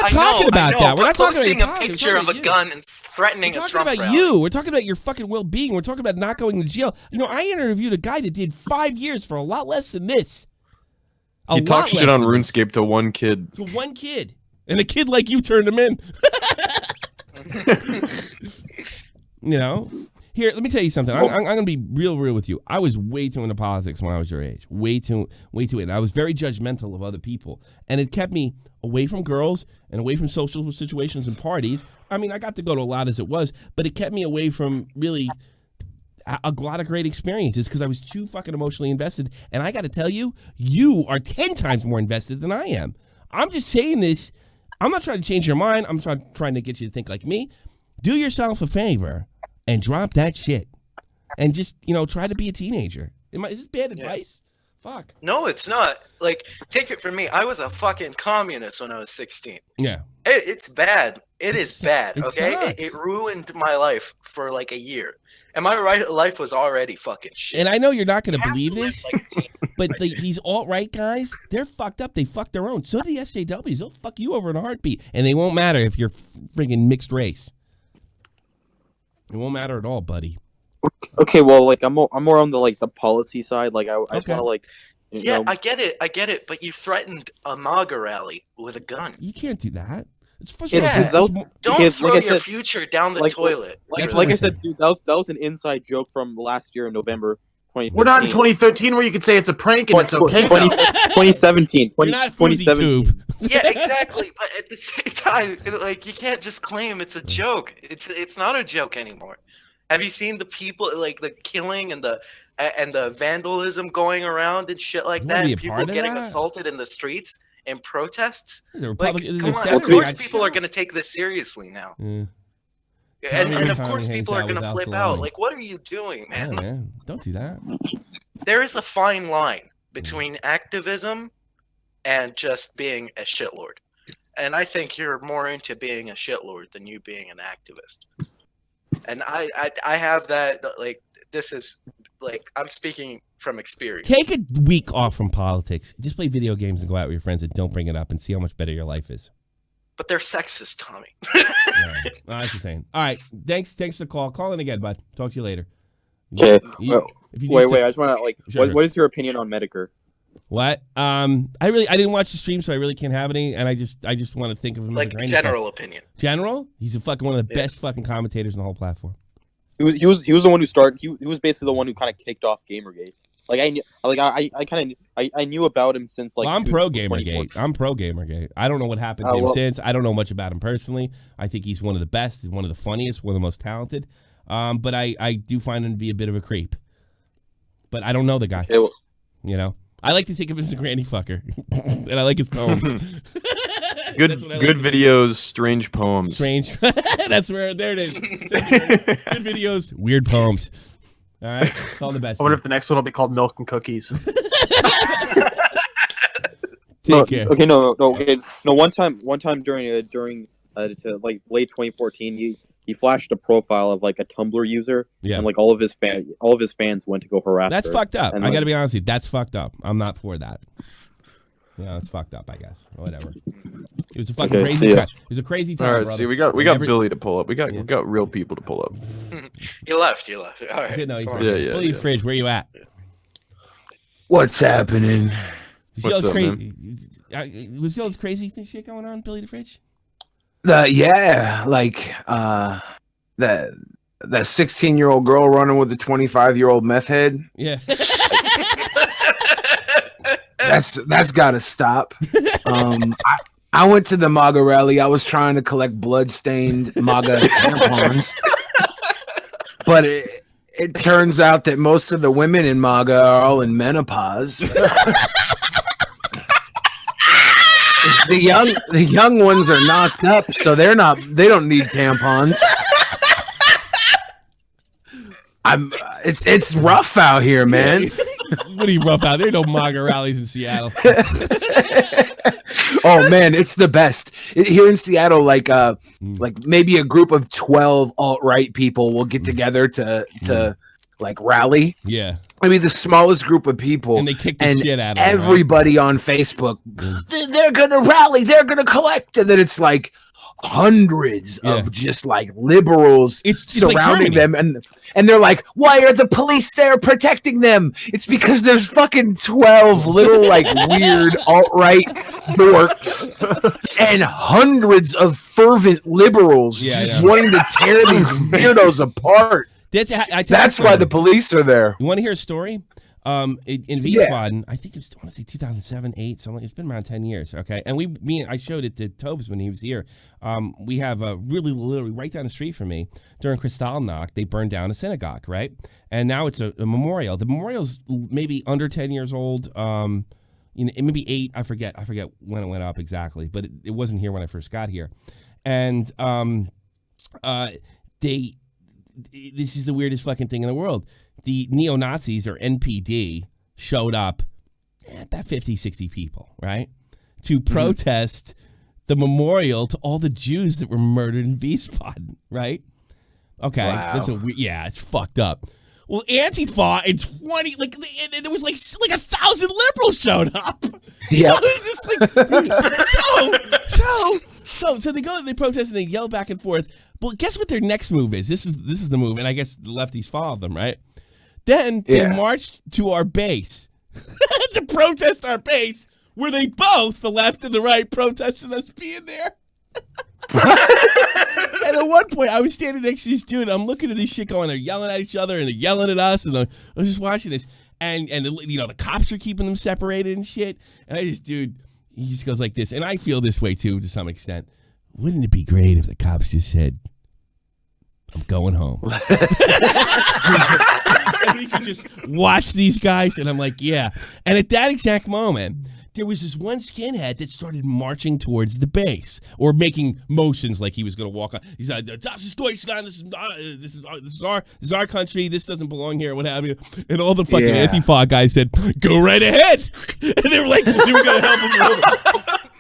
[SPEAKER 2] talking about that. We're not talking about
[SPEAKER 4] a picture of a gun and threatening a Trump rally.
[SPEAKER 2] We're talking about you. We're talking about your fucking well-being. We're talking about not going to jail. You know, I interviewed a guy that did 5 years for a lot less than this.
[SPEAKER 1] He talked shit on RuneScape to one kid.
[SPEAKER 2] And a kid like you turned him in. You know, here, let me tell you something. I'm going to be real with you. I was way too into politics when I was your age. Way too. And I was very judgmental of other people. And it kept me away from girls and away from social situations and parties. I mean, I got to go to a lot as it was, but it kept me away from really a lot of great experiences because I was too fucking emotionally invested. And I got to tell you, you are 10 times more invested than I am. I'm just saying this. I'm not trying to change your mind. I'm trying to get you to think like me. Do yourself a favor and drop that shit and just, try to be a teenager. Is this bad advice? Fuck.
[SPEAKER 4] No, it's not. Like, take it from me. I was a fucking communist when I was 16.
[SPEAKER 2] Yeah.
[SPEAKER 4] It's bad. It is bad, okay?
[SPEAKER 2] Sucks.
[SPEAKER 4] It ruined my life for like a year. And my life was already fucking shit.
[SPEAKER 2] And I know you're not going to believe this, but these alt-right guys, they're fucked up. They fuck their own. So do the SJWs. They'll fuck you over in a heartbeat. And they won't matter if you're friggin' mixed race. It won't matter at all, buddy.
[SPEAKER 12] Okay, well, like I'm more on the the policy side. Like I just want to like.
[SPEAKER 4] I get it. But you threatened a MAGA rally with a gun.
[SPEAKER 2] You can't do that. It's for sure. Yeah.
[SPEAKER 4] Don't throw your future down the toilet.
[SPEAKER 12] Like I said, dude, that was an inside joke from last year in November.
[SPEAKER 5] We're not in 2013 where you could say it's a prank and it's okay.
[SPEAKER 12] 2017.
[SPEAKER 2] You're not 2017.
[SPEAKER 4] Yeah, exactly. But at the same time, like you can't just claim it's a joke. It's not a joke anymore. Have you seen the people like the killing and the vandalism going around and shit like that? And people getting assaulted in the streets in protests. Like, come on, of course people are gonna take this seriously now. And of course people are gonna flip out. Like, what are you doing, man?
[SPEAKER 2] Yeah, man. Don't do that.
[SPEAKER 4] There is a fine line between activism and just being a shitlord. And I think you're more into being a shitlord than you being an activist. And I have that, like, this is, like, I'm speaking from experience.
[SPEAKER 2] Take a week off from politics. Just play video games and go out with your friends and don't bring it up and see how much better your life is.
[SPEAKER 4] But they're sexist, Tommy.
[SPEAKER 2] Yeah. That's the same. All right. Thanks for the call. Call in again, bud. Talk to you later.
[SPEAKER 12] Okay. Wait. I just want to, like, what is your opinion on Medicare?
[SPEAKER 2] What? I didn't watch the stream, so I really can't have any. And I just want to think of him
[SPEAKER 4] like
[SPEAKER 2] as a
[SPEAKER 4] general opinion.
[SPEAKER 2] General? He's one of the best fucking commentators on the whole platform.
[SPEAKER 12] He was the one who started. He was basically the one who kind of kicked off Gamergate. Like I knew about him since like.
[SPEAKER 2] Well, I'm pro Gamergate. I don't know what happened to him since. I don't know much about him personally. I think he's one of the best. He's one of the funniest. One of the most talented. But I do find him to be a bit of a creep. But I don't know the guy.
[SPEAKER 12] Okay, well,
[SPEAKER 2] you know, I like to think of him as a granny fucker, and I like his poems.
[SPEAKER 1] Good videos, strange poems.
[SPEAKER 2] Strange. There it is. Good videos, weird poems. All right, it's all the best.
[SPEAKER 5] I wonder if the next one will be called Milk and Cookies.
[SPEAKER 2] Take care.
[SPEAKER 12] Okay, no. Okay, no. One time during to like late 2014, he flashed a profile of like a Tumblr user, and like all of his fans went to go harass.
[SPEAKER 2] That's
[SPEAKER 12] her.
[SPEAKER 2] fucked up.
[SPEAKER 12] And,
[SPEAKER 2] I got to be honest with you. That's fucked up. I'm not for that. Yeah, it's fucked up. I guess. Whatever. It was a fucking crazy time. It was a crazy time.
[SPEAKER 1] All right,
[SPEAKER 2] brother.
[SPEAKER 1] see, we got Billy to pull up. We got real people to pull up.
[SPEAKER 4] You left. All right.
[SPEAKER 2] No, he's right. Billy Fridge, where you at?
[SPEAKER 13] What's happening?
[SPEAKER 2] Was all this crazy shit going on, Billy the Fridge?
[SPEAKER 13] Yeah, like that 16-year-old girl running with the 25-year-old meth head.
[SPEAKER 2] Yeah.
[SPEAKER 13] That's got to stop. I went to the MAGA rally. I was trying to collect blood-stained MAGA tampons, but it turns out that most of the women in MAGA are all in menopause. The young ones are knocked up, so they don't need tampons. It's rough out here, man.
[SPEAKER 2] What are you rough out? There are no MAGA rallies in Seattle.
[SPEAKER 13] Oh man, it's the best. Here in Seattle, like maybe a group of 12 alt-right people will get together to like rally.
[SPEAKER 2] Yeah.
[SPEAKER 13] I mean, the smallest group of people,
[SPEAKER 2] and they kick the shit out of them,
[SPEAKER 13] everybody on Facebook. They're gonna rally. They're gonna collect, and then it's like hundreds of just like liberals surrounding them, and they're like, "Why are the police there protecting them?" It's because there's fucking 12 little like weird alt-right dorks and hundreds of fervent liberals wanting to tear these weirdos apart. That's why the police are there.
[SPEAKER 2] You want to hear a story? In Wiesbaden, I think it was, I want to say 2007, 8, something. It's been around 10 years, okay? And I showed it to Tobes when he was here. We have literally right down the street from me, during Kristallnacht, they burned down a synagogue, right? And now it's a memorial. The memorial's maybe under 10 years old, maybe 8, I forget when it went up exactly, but it wasn't here when I first got here. And this is the weirdest fucking thing in the world. The neo-Nazis, or NPD, showed up, about 50, 60 people, right? To protest the memorial to all the Jews that were murdered in Wiesbaden, right? Okay.
[SPEAKER 13] Wow.
[SPEAKER 2] It's fucked up. Well, Antifa in 20, there was like 1,000 liberals showed up.
[SPEAKER 13] Yeah.
[SPEAKER 2] So they go, they protest, and they yell back and forth. Well, guess what their next move is? This is the move, and I guess the lefties followed them, right? Then they marched to our base to protest our base, where they both, the left and the right, protested us being there. And at one point, I was standing next to this dude. I'm looking at this shit going. They're yelling at each other and they're yelling at us. And I was just watching this. And the cops are keeping them separated and shit. And he just goes like this. And I feel this way too, to some extent. Wouldn't it be great if the cops just said, "I'm going home"? And we could just watch these guys. And I'm like, yeah. And at that exact moment, there was this one skinhead that started marching towards the base or making motions like he was going to walk on. He's like, "Das ist Deutschland. This is our country. This doesn't belong here," what have you. And all the fucking Antifa guys said, "Go right ahead." And they were like, they were going to help him over.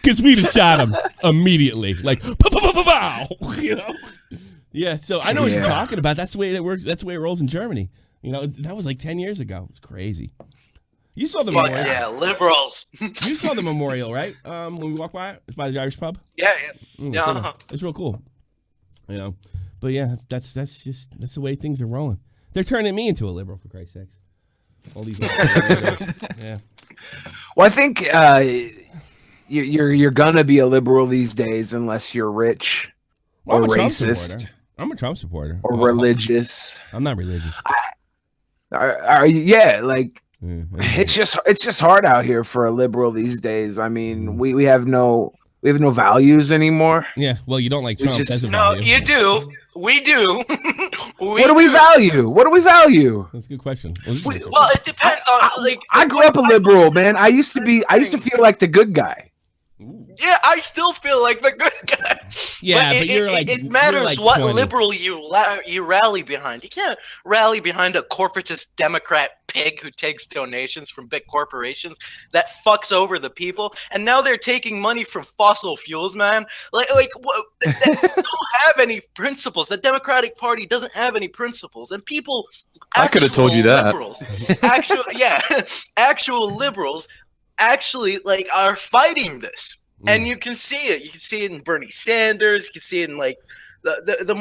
[SPEAKER 2] Because we'd have shot him immediately. Like, pow, you know? Yeah, so I know what you're talking about. That's the way it works. That's the way it rolls in Germany. You know, that was like 10 years ago. It's crazy. You saw the memorial.
[SPEAKER 4] Yeah, liberals.
[SPEAKER 2] You saw the memorial, right? When we walked by it? It's by the Irish pub?
[SPEAKER 4] Yeah.
[SPEAKER 2] Cool. It's real cool. You know. But yeah, that's the way things are rolling. They're turning me into a liberal, for Christ's sakes. All these yeah.
[SPEAKER 13] Well, I think you're gonna be a liberal these days unless you're rich or racist.
[SPEAKER 2] I'm a Trump supporter.
[SPEAKER 13] Or religious.
[SPEAKER 2] I'm not religious.
[SPEAKER 13] It's just hard out here for a liberal these days. I mean, we have no values anymore.
[SPEAKER 2] Yeah, well, you don't like Trump.
[SPEAKER 4] No, you do. We do.
[SPEAKER 13] What do we value? What do we value?
[SPEAKER 2] That's a good question.
[SPEAKER 4] Well, it depends on like.
[SPEAKER 13] I grew up a liberal, man. I used to feel like the good guy.
[SPEAKER 4] Yeah, I still feel like the good guy.
[SPEAKER 2] Yeah,
[SPEAKER 4] but
[SPEAKER 2] you're like
[SPEAKER 4] it matters
[SPEAKER 2] like
[SPEAKER 4] what
[SPEAKER 2] 20.
[SPEAKER 4] liberal you rally behind. You can't rally behind a corporatist Democrat pig who takes donations from big corporations that fucks over the people. And now they're taking money from fossil fuels, man. They don't have any principles. The Democratic Party doesn't have any principles, and people.
[SPEAKER 1] I could have told you that.
[SPEAKER 4] Liberals, actual liberals. Actually, are fighting this, and you can see it. You can see it in Bernie Sanders. You can see it in the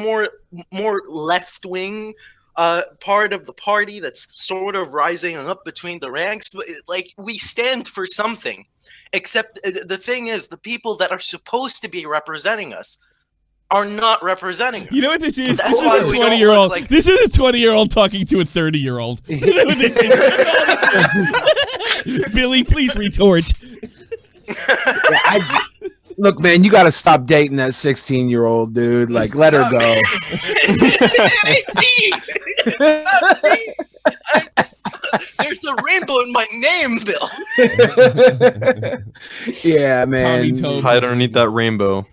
[SPEAKER 4] more left wing part of the party that's sort of rising up between the ranks. We stand for something, except the thing is, the people that are supposed to be representing us are not representing us.
[SPEAKER 2] You know what this is? This is a 20-year-old. This is a 20-year-old talking to a 30-year-old. This is what this is. Billy, please retort.
[SPEAKER 13] Look, man, you got to stop dating that 16-year-old dude. Like, let her go.
[SPEAKER 4] There's a rainbow in my name, Bill.
[SPEAKER 13] Yeah, man.
[SPEAKER 1] Hide underneath that rainbow.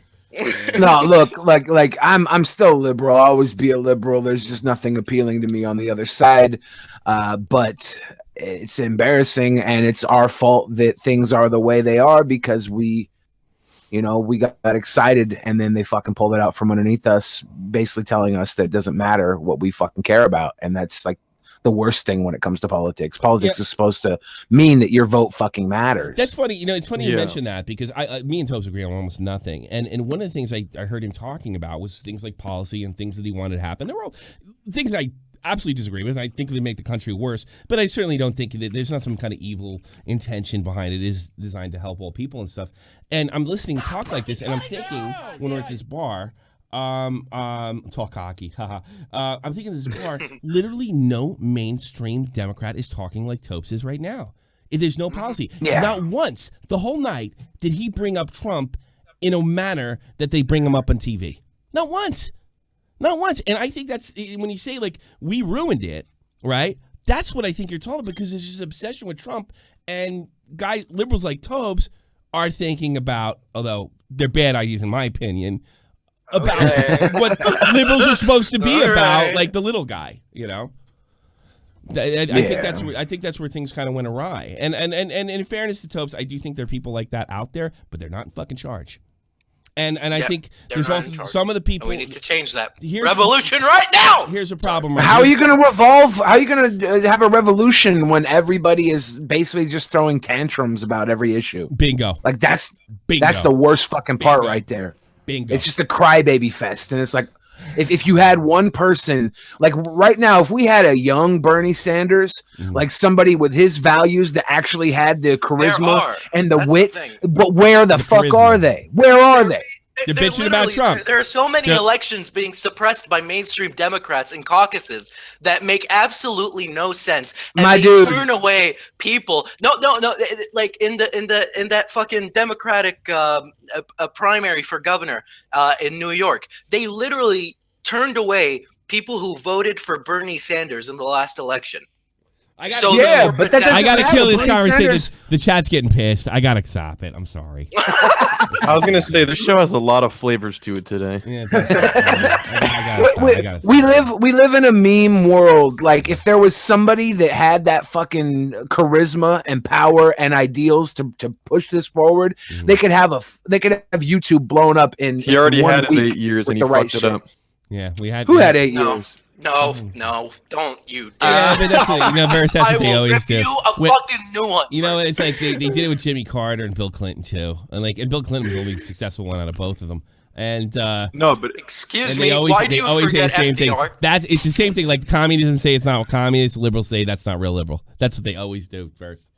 [SPEAKER 13] No, look, like I'm still liberal. I'll always be a liberal. There's just nothing appealing to me on the other side. But it's embarrassing, and it's our fault that things are the way they are because we got excited, and then they fucking pulled it out from underneath us, basically telling us that it doesn't matter what we fucking care about. And that's like the worst thing when it comes to politics. Politics is supposed to mean that your vote fucking matters.
[SPEAKER 2] That's funny. You know, it's funny you mention that because me and Tobes agree on almost nothing. And one of the things I heard him talking about was things like policy and things that he wanted to happen. There were all things I absolutely disagree with. I think they make the country worse, but I certainly don't think that there's not some kind of evil intention behind it. It is designed to help all people and stuff. And I'm listening to talk like this, and I'm thinking when we're at this bar, talk hockey, haha. I'm thinking of this bar. Literally, no mainstream Democrat is talking like Tobes is right now. There's no policy.
[SPEAKER 13] Yeah.
[SPEAKER 2] Not once the whole night did he bring up Trump in a manner that they bring him up on TV. Not once. Not once. And I think that's when you say like we ruined it, right? That's what I think you're talking about because there's this obsession with Trump, and liberals like Tobes are thinking about, although they're bad ideas in my opinion, about what liberals are supposed to be about, like the little guy, you know. I think that's where things kind of went awry. And in fairness to Tobes, I do think there are people like that out there, but they're not in fucking charge. And I think there's also some of the people.
[SPEAKER 4] And we need to change that. Revolution right now.
[SPEAKER 2] Here's a problem.
[SPEAKER 13] How are you going to evolve? How are you going to have a revolution when everybody is basically just throwing tantrums about every issue?
[SPEAKER 2] Bingo.
[SPEAKER 13] Like that's the worst fucking part right there.
[SPEAKER 2] Bingo.
[SPEAKER 13] It's just a crybaby fest, and it's like if you had one person, like right now, if we had a young Bernie Sanders, like somebody with his values that actually had the charisma and the wit, but where the fuck are they? Where are they?
[SPEAKER 2] They're bitching about Trump.
[SPEAKER 4] There are so many elections being suppressed by mainstream Democrats in caucuses that make absolutely no sense, and they turn away people. No. Like in that fucking Democratic primary for governor in New York, they literally turned away people who voted for Bernie Sanders in the last election.
[SPEAKER 2] I gotta kill this conversation. The chat's getting pissed. I gotta stop it. I'm sorry.
[SPEAKER 1] I was gonna say this show has a lot of flavors to it today.
[SPEAKER 2] Yeah,
[SPEAKER 13] we live in a meme world. Like if there was somebody that had that fucking charisma and power and ideals to push this forward, they could have YouTube blown up in.
[SPEAKER 1] He already had his 8
[SPEAKER 13] years
[SPEAKER 1] years and he fucked it up.
[SPEAKER 2] Yeah, we had.
[SPEAKER 13] Who had 8 years?
[SPEAKER 4] No, don't you dare.
[SPEAKER 2] Yeah, but that's Versts, that's what they always do.
[SPEAKER 4] Fucking new one.
[SPEAKER 2] You know, it's like they did it with Jimmy Carter and Bill Clinton too, and Bill Clinton was the only successful one out of both of them. And
[SPEAKER 1] no, but
[SPEAKER 4] excuse me, why do you forget
[SPEAKER 2] say the same
[SPEAKER 4] FDR?
[SPEAKER 2] thing. It's the same thing. Like communism say it's not what communists, liberals say that's not real liberal. That's what they always do first.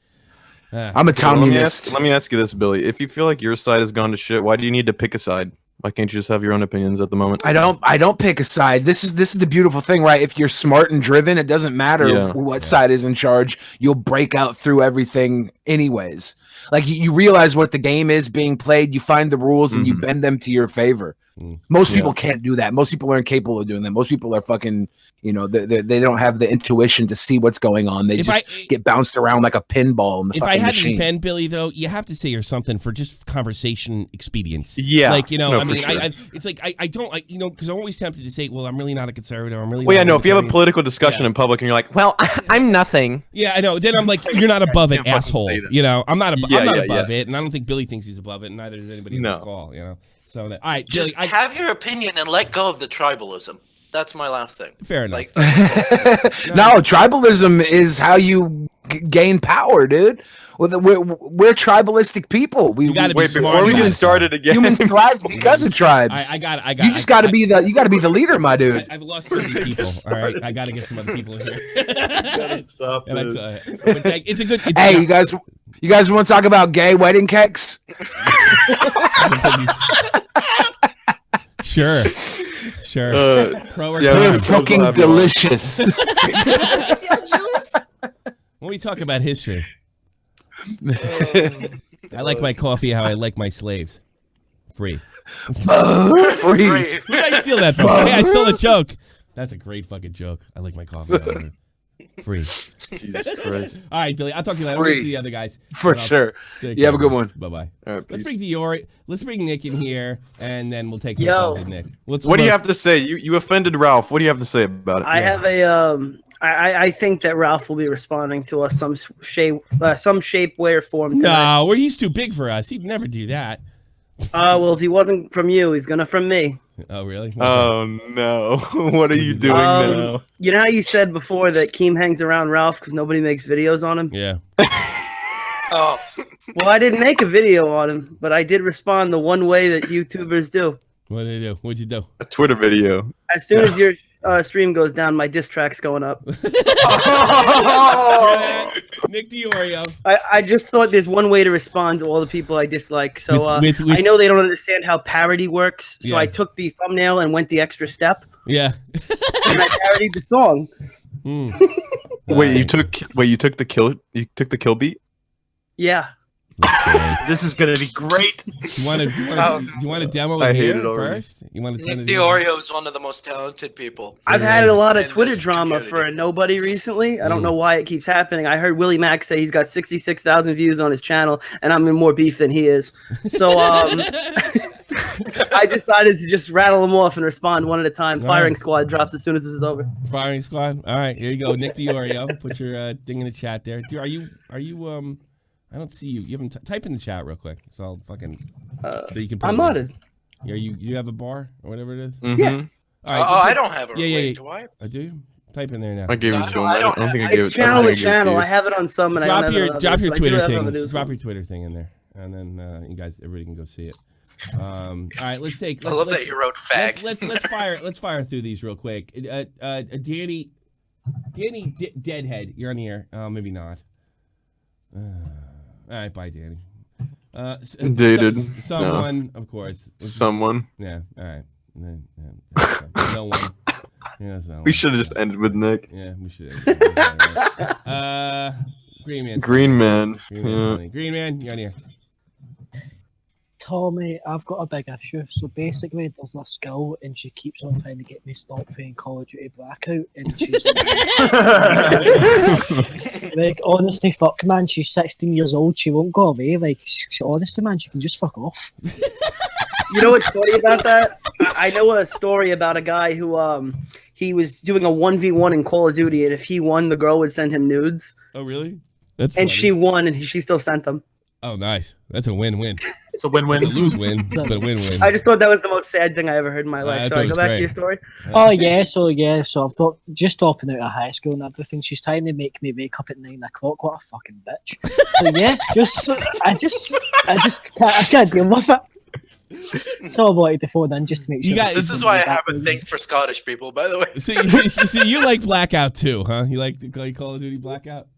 [SPEAKER 13] I'm a communist.
[SPEAKER 1] Let me ask you this, Billy. If you feel like your side has gone to shit, why do you need to pick a side? Why can't you just have your own opinions at the moment?
[SPEAKER 13] I don't pick a side. This is the beautiful thing, right? If you're smart and driven, it doesn't matter what side is in charge. You'll break out through everything anyways. Like you realize what the game is being played, you find the rules and you bend them to your favor. Most people can't do that. Most people are incapable of doing that. Most people are fucking, they don't have the intuition to see what's going on. They get bounced around like a pinball in the fucking machine. If I had to
[SPEAKER 2] defend Billy, though, you have to say or something for just conversation expedience.
[SPEAKER 1] Yeah.
[SPEAKER 2] Like,
[SPEAKER 1] no,
[SPEAKER 2] I mean,
[SPEAKER 1] sure.
[SPEAKER 2] it's like, I don't, because I'm always tempted to say, well, I'm really not a conservative. I'm really
[SPEAKER 1] Well, yeah, no, if you have a political discussion in public and you're like, well, I'm nothing.
[SPEAKER 2] Yeah, I know. Then I'm like, you're not above it, asshole. I'm not above it, and I don't think Billy thinks he's above it, and neither does anybody in this call, So, all right,
[SPEAKER 4] just
[SPEAKER 2] Billy,
[SPEAKER 4] have your opinion and let go of the tribalism. That's my last thing.
[SPEAKER 2] Fair enough.
[SPEAKER 13] No, tribalism is how you gain power, dude. We're tribalistic people. We
[SPEAKER 2] gotta
[SPEAKER 1] wait before we get started again.
[SPEAKER 13] Humans thrive because of tribes. You just got to be the leader, my dude.
[SPEAKER 2] I've lost 30 people. All right, I got to get some other people in here.
[SPEAKER 1] Gotta stop this.
[SPEAKER 2] It's a good.
[SPEAKER 13] Hey, you guys want to talk about gay wedding cakes?
[SPEAKER 2] Sure.
[SPEAKER 13] They're fucking delicious.
[SPEAKER 2] When we talk about history, I like my coffee how I like my slaves. Free.
[SPEAKER 13] Free.
[SPEAKER 2] Who did I steal that from? Hey, I stole a joke. That's a great fucking joke. I like my coffee. Free.
[SPEAKER 1] Jesus Christ.
[SPEAKER 2] All right, Billy. I'll talk to you later.
[SPEAKER 13] Free.
[SPEAKER 2] I'll get to the other guys.
[SPEAKER 13] For sure. You have a good one.
[SPEAKER 2] Bye-bye.
[SPEAKER 1] All right,
[SPEAKER 2] Let's bring Let's bring Nick in here, and then we'll take some calls with Nick.
[SPEAKER 1] What do you have to say? You offended Ralph. What do you have to say about it?
[SPEAKER 6] I have I think that Ralph will be responding to us some shape, way, or form tonight.
[SPEAKER 2] No, he's too big for us. He'd never do that.
[SPEAKER 6] Well, if he wasn't from you, he's gonna from me.
[SPEAKER 2] Oh, really?
[SPEAKER 1] Oh, no. What are you doing now?
[SPEAKER 6] You know how you said before that Keem hangs around Ralph because nobody makes videos on him?
[SPEAKER 2] Yeah.
[SPEAKER 4] Oh.
[SPEAKER 6] Well, I didn't make a video on him, but I did respond the one way that YouTubers do.
[SPEAKER 2] What did they do? What'd you do?
[SPEAKER 1] A Twitter video.
[SPEAKER 6] As soon as your stream goes down, my diss track's going up.
[SPEAKER 2] Nick DiOrio.
[SPEAKER 6] I just thought there's one way to respond to all the people I dislike. So I know they don't understand how parody works. So I took the thumbnail and went the extra step.
[SPEAKER 2] Yeah.
[SPEAKER 6] And I parodied the song.
[SPEAKER 1] Wait, you took the kill beat?
[SPEAKER 6] Yeah.
[SPEAKER 5] This is gonna be great.
[SPEAKER 2] Do you want to demo it here first? You want to send
[SPEAKER 4] Nick DiOrio is one of the most talented people.
[SPEAKER 6] I've had a lot of Twitter drama for a nobody recently. I don't know why it keeps happening. I heard Willie Mack say he's got 66,000 views on his channel, and I'm in more beef than he is. So I decided to just rattle them off and respond one at a time. Firing Squad drops as soon as this is over.
[SPEAKER 2] Firing Squad. All right, here you go, Nick DiOrio. Put your thing in the chat there. Dude, are you I don't see you. You haven't type in the chat real quick, so I'll fucking so you can.
[SPEAKER 6] I'm modded.
[SPEAKER 2] Yeah, you have a bar or whatever it is.
[SPEAKER 1] Mm-hmm.
[SPEAKER 6] Yeah.
[SPEAKER 2] All right,
[SPEAKER 4] I don't have it.
[SPEAKER 2] Yeah.
[SPEAKER 4] Do I?
[SPEAKER 2] Do you? Type in there now.
[SPEAKER 1] I gave it to him. I don't think I gave it.
[SPEAKER 6] It's channel to channel. I have it on some, and
[SPEAKER 2] drop your Twitter thing.
[SPEAKER 6] Drop
[SPEAKER 2] your Twitter thing in there, and then you guys, everybody can go see it. All right, let's take.
[SPEAKER 4] I love that you wrote fag.
[SPEAKER 2] Let's fire through these real quick. Danny, Deadhead, you're on the air. Maybe not. All right, bye, Danny.
[SPEAKER 1] Dated.
[SPEAKER 2] Someone, of course.
[SPEAKER 1] Someone.
[SPEAKER 2] Yeah. All right. No one. Yeah,
[SPEAKER 1] we should have just ended with Nick.
[SPEAKER 2] Yeah, we should. Green Man.
[SPEAKER 1] Green Man.
[SPEAKER 2] Green Man, you're on here.
[SPEAKER 14] Tommy, I've got a big issue. So basically, there's this girl, and she keeps on trying to get me to stop playing Call of Duty Blackout, and she's like, honestly, fuck, man. She's 16 years old. She won't go away. Like, honestly, man, she can just fuck off.
[SPEAKER 6] You know what's funny about that? I know a story about a guy who he was doing a 1v1 in Call of Duty, and if he won, the girl would send him nudes.
[SPEAKER 2] Oh, really? That's
[SPEAKER 6] and
[SPEAKER 2] funny.
[SPEAKER 6] she won, and she still sent them.
[SPEAKER 2] Oh, nice. That's a win-win.
[SPEAKER 5] It's a win-win.
[SPEAKER 2] It's a lose-win, but a win-win.
[SPEAKER 6] I just thought that was the most sad thing I ever heard in my life. Sorry, go back to your story.
[SPEAKER 14] Oh yeah, so I've thought just dropping out of high school and everything. She's trying to make me wake up at 9 o'clock. What a fucking bitch! So yeah, I can't deal with it. So I wanted to phone in just to make sure.
[SPEAKER 4] This is why I have a thing for Scottish people, by the way.
[SPEAKER 2] So you like Blackout too, huh? You like Call of Duty Blackout?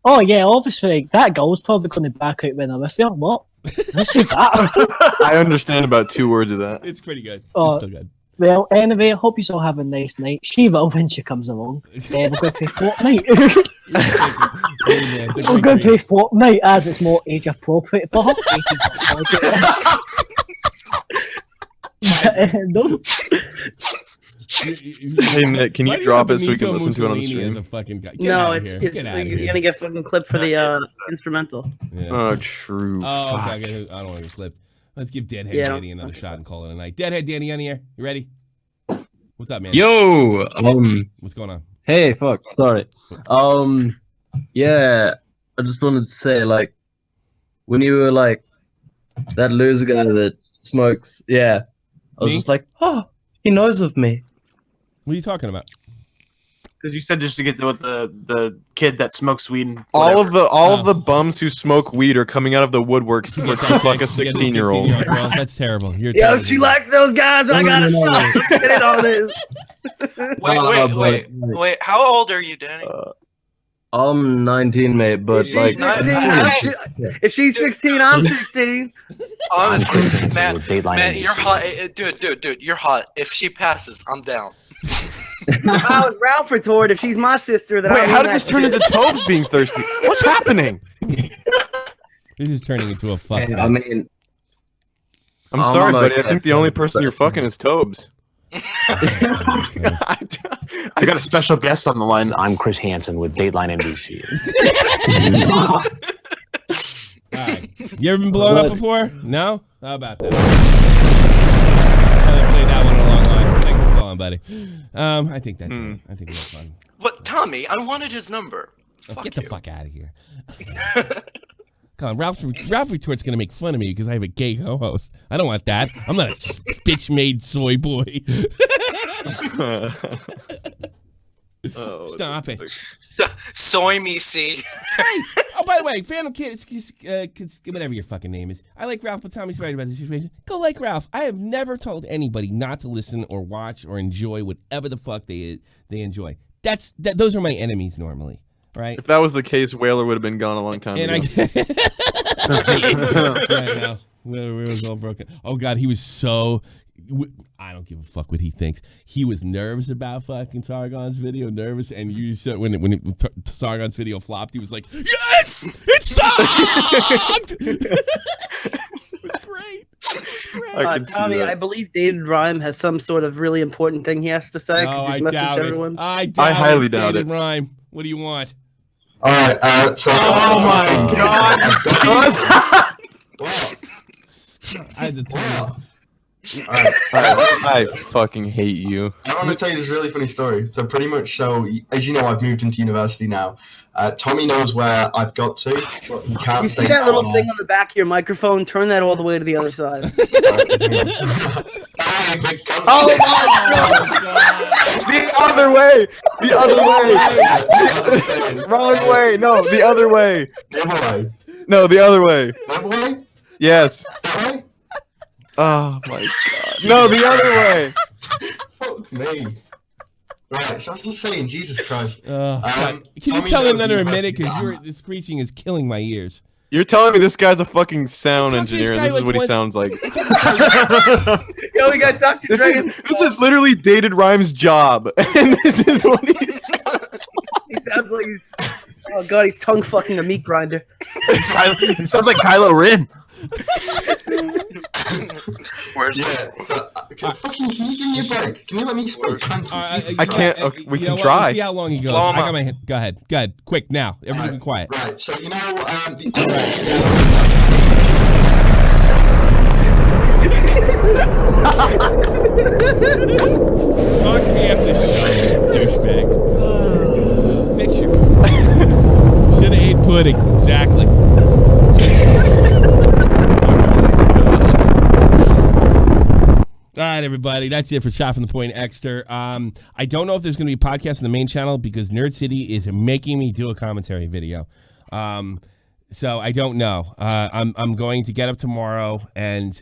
[SPEAKER 14] Oh yeah, obviously like, that girl's probably going to back out when I'm with her. What? I say that.
[SPEAKER 1] I understand about 2 words of that.
[SPEAKER 2] It's pretty good.
[SPEAKER 14] Oh,
[SPEAKER 2] it's still good.
[SPEAKER 14] Well, anyway, I hope you all have a nice night. She will when she comes along. We're going to play Fortnite. We're going to play Fortnite as it's more age appropriate for her. No.
[SPEAKER 1] Hey Nick, can you drop it so we can listen to it on the stream?
[SPEAKER 6] No, it's you're gonna get fucking clipped for the instrumental.
[SPEAKER 2] Yeah.
[SPEAKER 1] Oh, true.
[SPEAKER 2] Oh, okay. I don't want to get clipped. Let's give Deadhead Danny another shot and call it a night. Deadhead Danny on here. You ready? What's up, man?
[SPEAKER 15] Yo,
[SPEAKER 2] what's going on?
[SPEAKER 15] Hey, fuck, sorry. Yeah, I just wanted to say, like, when you were like that loser guy that smokes, yeah, I was just like, oh, he knows of me.
[SPEAKER 2] What are you talking about?
[SPEAKER 5] Because you said just to get with the kid that smokes weed. And
[SPEAKER 1] all of the bums who smoke weed are coming out of the woodwork to just like a 16-year-old.
[SPEAKER 2] That's terrible. You're
[SPEAKER 6] Yo, she likes those guys. I got a shot. Get it on this.
[SPEAKER 4] Wait. How old are you, Danny?
[SPEAKER 15] I'm 19, mate, but like...
[SPEAKER 6] If she's 16, I'm 16.
[SPEAKER 4] Honestly, man, you're hot. Dude, you're hot. If she passes, I'm down.
[SPEAKER 6] If I was Ralphretort, if she's my sister, then
[SPEAKER 1] wait, how did this turn into Tobes being thirsty? What's happening?
[SPEAKER 2] This is turning into a fuck.
[SPEAKER 15] I mean,
[SPEAKER 1] I'm sorry, buddy. I think the only person you're fucking is Tobes.
[SPEAKER 5] I got a special guest on the line.
[SPEAKER 16] I'm Chris Hansen with Dateline NBC.
[SPEAKER 2] Right. You ever been blown up before? No? How about that? I played that one a long line. Thanks for calling, buddy. I think that's it. I think that's fun.
[SPEAKER 4] But Tommy, I wanted his number.
[SPEAKER 2] Get the fuck out of here. Come on, Ralphretort's gonna make fun of me because I have a gay co-host. I don't want that. I'm not a bitch-made soy boy. Stop it.
[SPEAKER 4] Soy me, see.
[SPEAKER 2] Hey, oh, by the way, Phantom Kid, it's whatever your fucking name is. I like Ralph, but Tommy's right about this situation. Go like Ralph. I have never told anybody not to listen or watch or enjoy whatever the fuck they enjoy. Those are my enemies normally. Right.
[SPEAKER 1] If that was the case, Whaler would have been gone a long time ago.
[SPEAKER 2] Right now, Whaler was all broken. Oh God, he was so. I don't give a fuck what he thinks. He was nervous about fucking Sargon's video, and you said when Sargon's video flopped, he was like, "Yes, it sucked." It was great.
[SPEAKER 6] Tommy, I believe David Rhyme has some sort of really important thing he has to say because he's messaged everyone.
[SPEAKER 2] I
[SPEAKER 1] highly doubt
[SPEAKER 2] David Rhyme. What do you want?
[SPEAKER 17] All right.
[SPEAKER 5] Oh my God!
[SPEAKER 2] I had to tell
[SPEAKER 1] I fucking hate you.
[SPEAKER 17] I want to tell you this really funny story. So pretty much, as you know, I've moved into university now. Tommy knows where I've got to, but he can't.
[SPEAKER 6] You see that little thing on the back of your microphone? Turn that all the way to the other side.
[SPEAKER 1] Oh my God! The other way! The other way! Wrong way! No, the other way!
[SPEAKER 17] The other way.
[SPEAKER 1] No, the other way.
[SPEAKER 17] The other way?
[SPEAKER 1] Yes.
[SPEAKER 17] That way?
[SPEAKER 1] Oh my God! No, the other way.
[SPEAKER 17] Fuck me. Right, so I was just saying, Jesus Christ.
[SPEAKER 2] Can you tell another a minute? Because the screeching is killing my ears.
[SPEAKER 1] You're telling me this guy's a fucking sound engineer, and this is what he sounds like.
[SPEAKER 6] Yo, we got Dr. Dragon.
[SPEAKER 1] This is literally Dated Rhymes' job, and this is what he sounds like.
[SPEAKER 6] He sounds like he's... Oh god, he's tongue fucking a meat grinder.
[SPEAKER 5] It sounds like Kylo Ren.
[SPEAKER 4] Where's
[SPEAKER 17] Can you give me a break? Can you let me speak?
[SPEAKER 1] I can't. We can try.
[SPEAKER 2] See how long he goes. I got my hand. Go ahead. Go ahead. Quick now. Everybody be quiet.
[SPEAKER 17] Right. So you know.
[SPEAKER 2] Talk to me after show, douchebag. Fix your. Should have ate pudding. Exactly. All right, everybody. That's it for Shot from the Point Extra. I don't know if there's going to be a podcast on the main channel because Nerd City is making me do a commentary video. So I don't know. I'm going to get up tomorrow and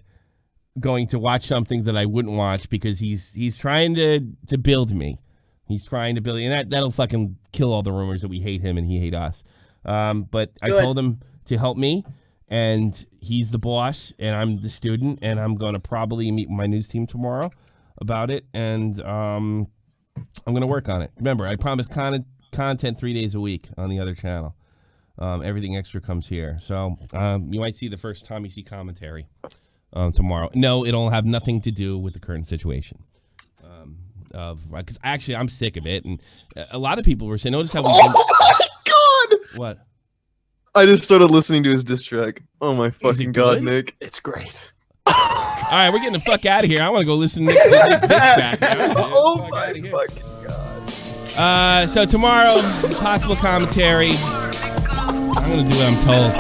[SPEAKER 2] going to watch something that I wouldn't watch because he's trying to build me. He's trying to build me, and that'll fucking kill all the rumors that we hate him and he hate us. But I told him to help me. And he's the boss, and I'm the student, and I'm going to probably meet my news team tomorrow about it, and I'm going to work on it. Remember, I promised content 3 days a week on the other channel. Everything extra comes here. So you might see the first Tommy C commentary tomorrow. No, it'll have nothing to do with the current situation. Because actually, I'm sick of it, and a lot of people were saying, notice how we...
[SPEAKER 1] Oh my God!
[SPEAKER 2] What?
[SPEAKER 1] I just started listening to his diss track. Oh my fucking god, Nick.
[SPEAKER 5] It's great.
[SPEAKER 2] All right, we're getting the fuck out of here. I want to go listen to Nick's diss track.
[SPEAKER 1] Oh my fucking god.
[SPEAKER 2] So tomorrow, possible commentary. I'm going to do what I'm told.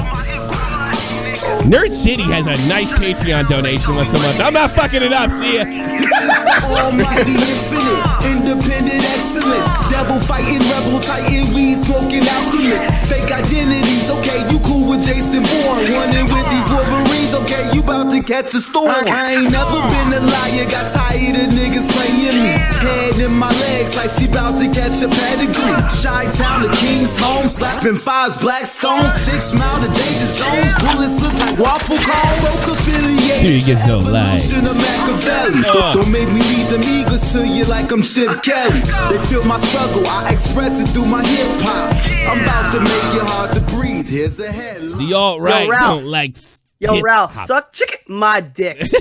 [SPEAKER 2] Nerd City has a nice Patreon donation once a month. I'm not fucking it up. See ya.
[SPEAKER 18] This is the almighty infinite, independent excellence. Devil fighting, rebel titan, weed smoking alchemist. Fake identities, okay, you cool with Jason Bourne. Running with these Wolverines, okay, you about to catch a storm. I ain't never been a liar, got tired of niggas playing me. Head in my legs like she about to catch a pedigree. Chi-Town to King's home, slapping fives, black stones, 6 mile to danger zones. Bullets look like waffle cones. Folk affiliated.
[SPEAKER 2] Dude, you get so light.
[SPEAKER 18] Don't make me lead them eagles to you like I'm Chip Kelly. They feel my struggle, I express it through my hip hop. I'm about to make it hard to breathe. Here's a headline.
[SPEAKER 2] The alt-right don't like
[SPEAKER 6] Yo,
[SPEAKER 2] hip
[SPEAKER 6] Ralph,
[SPEAKER 2] hop.
[SPEAKER 6] suck chicken my dick.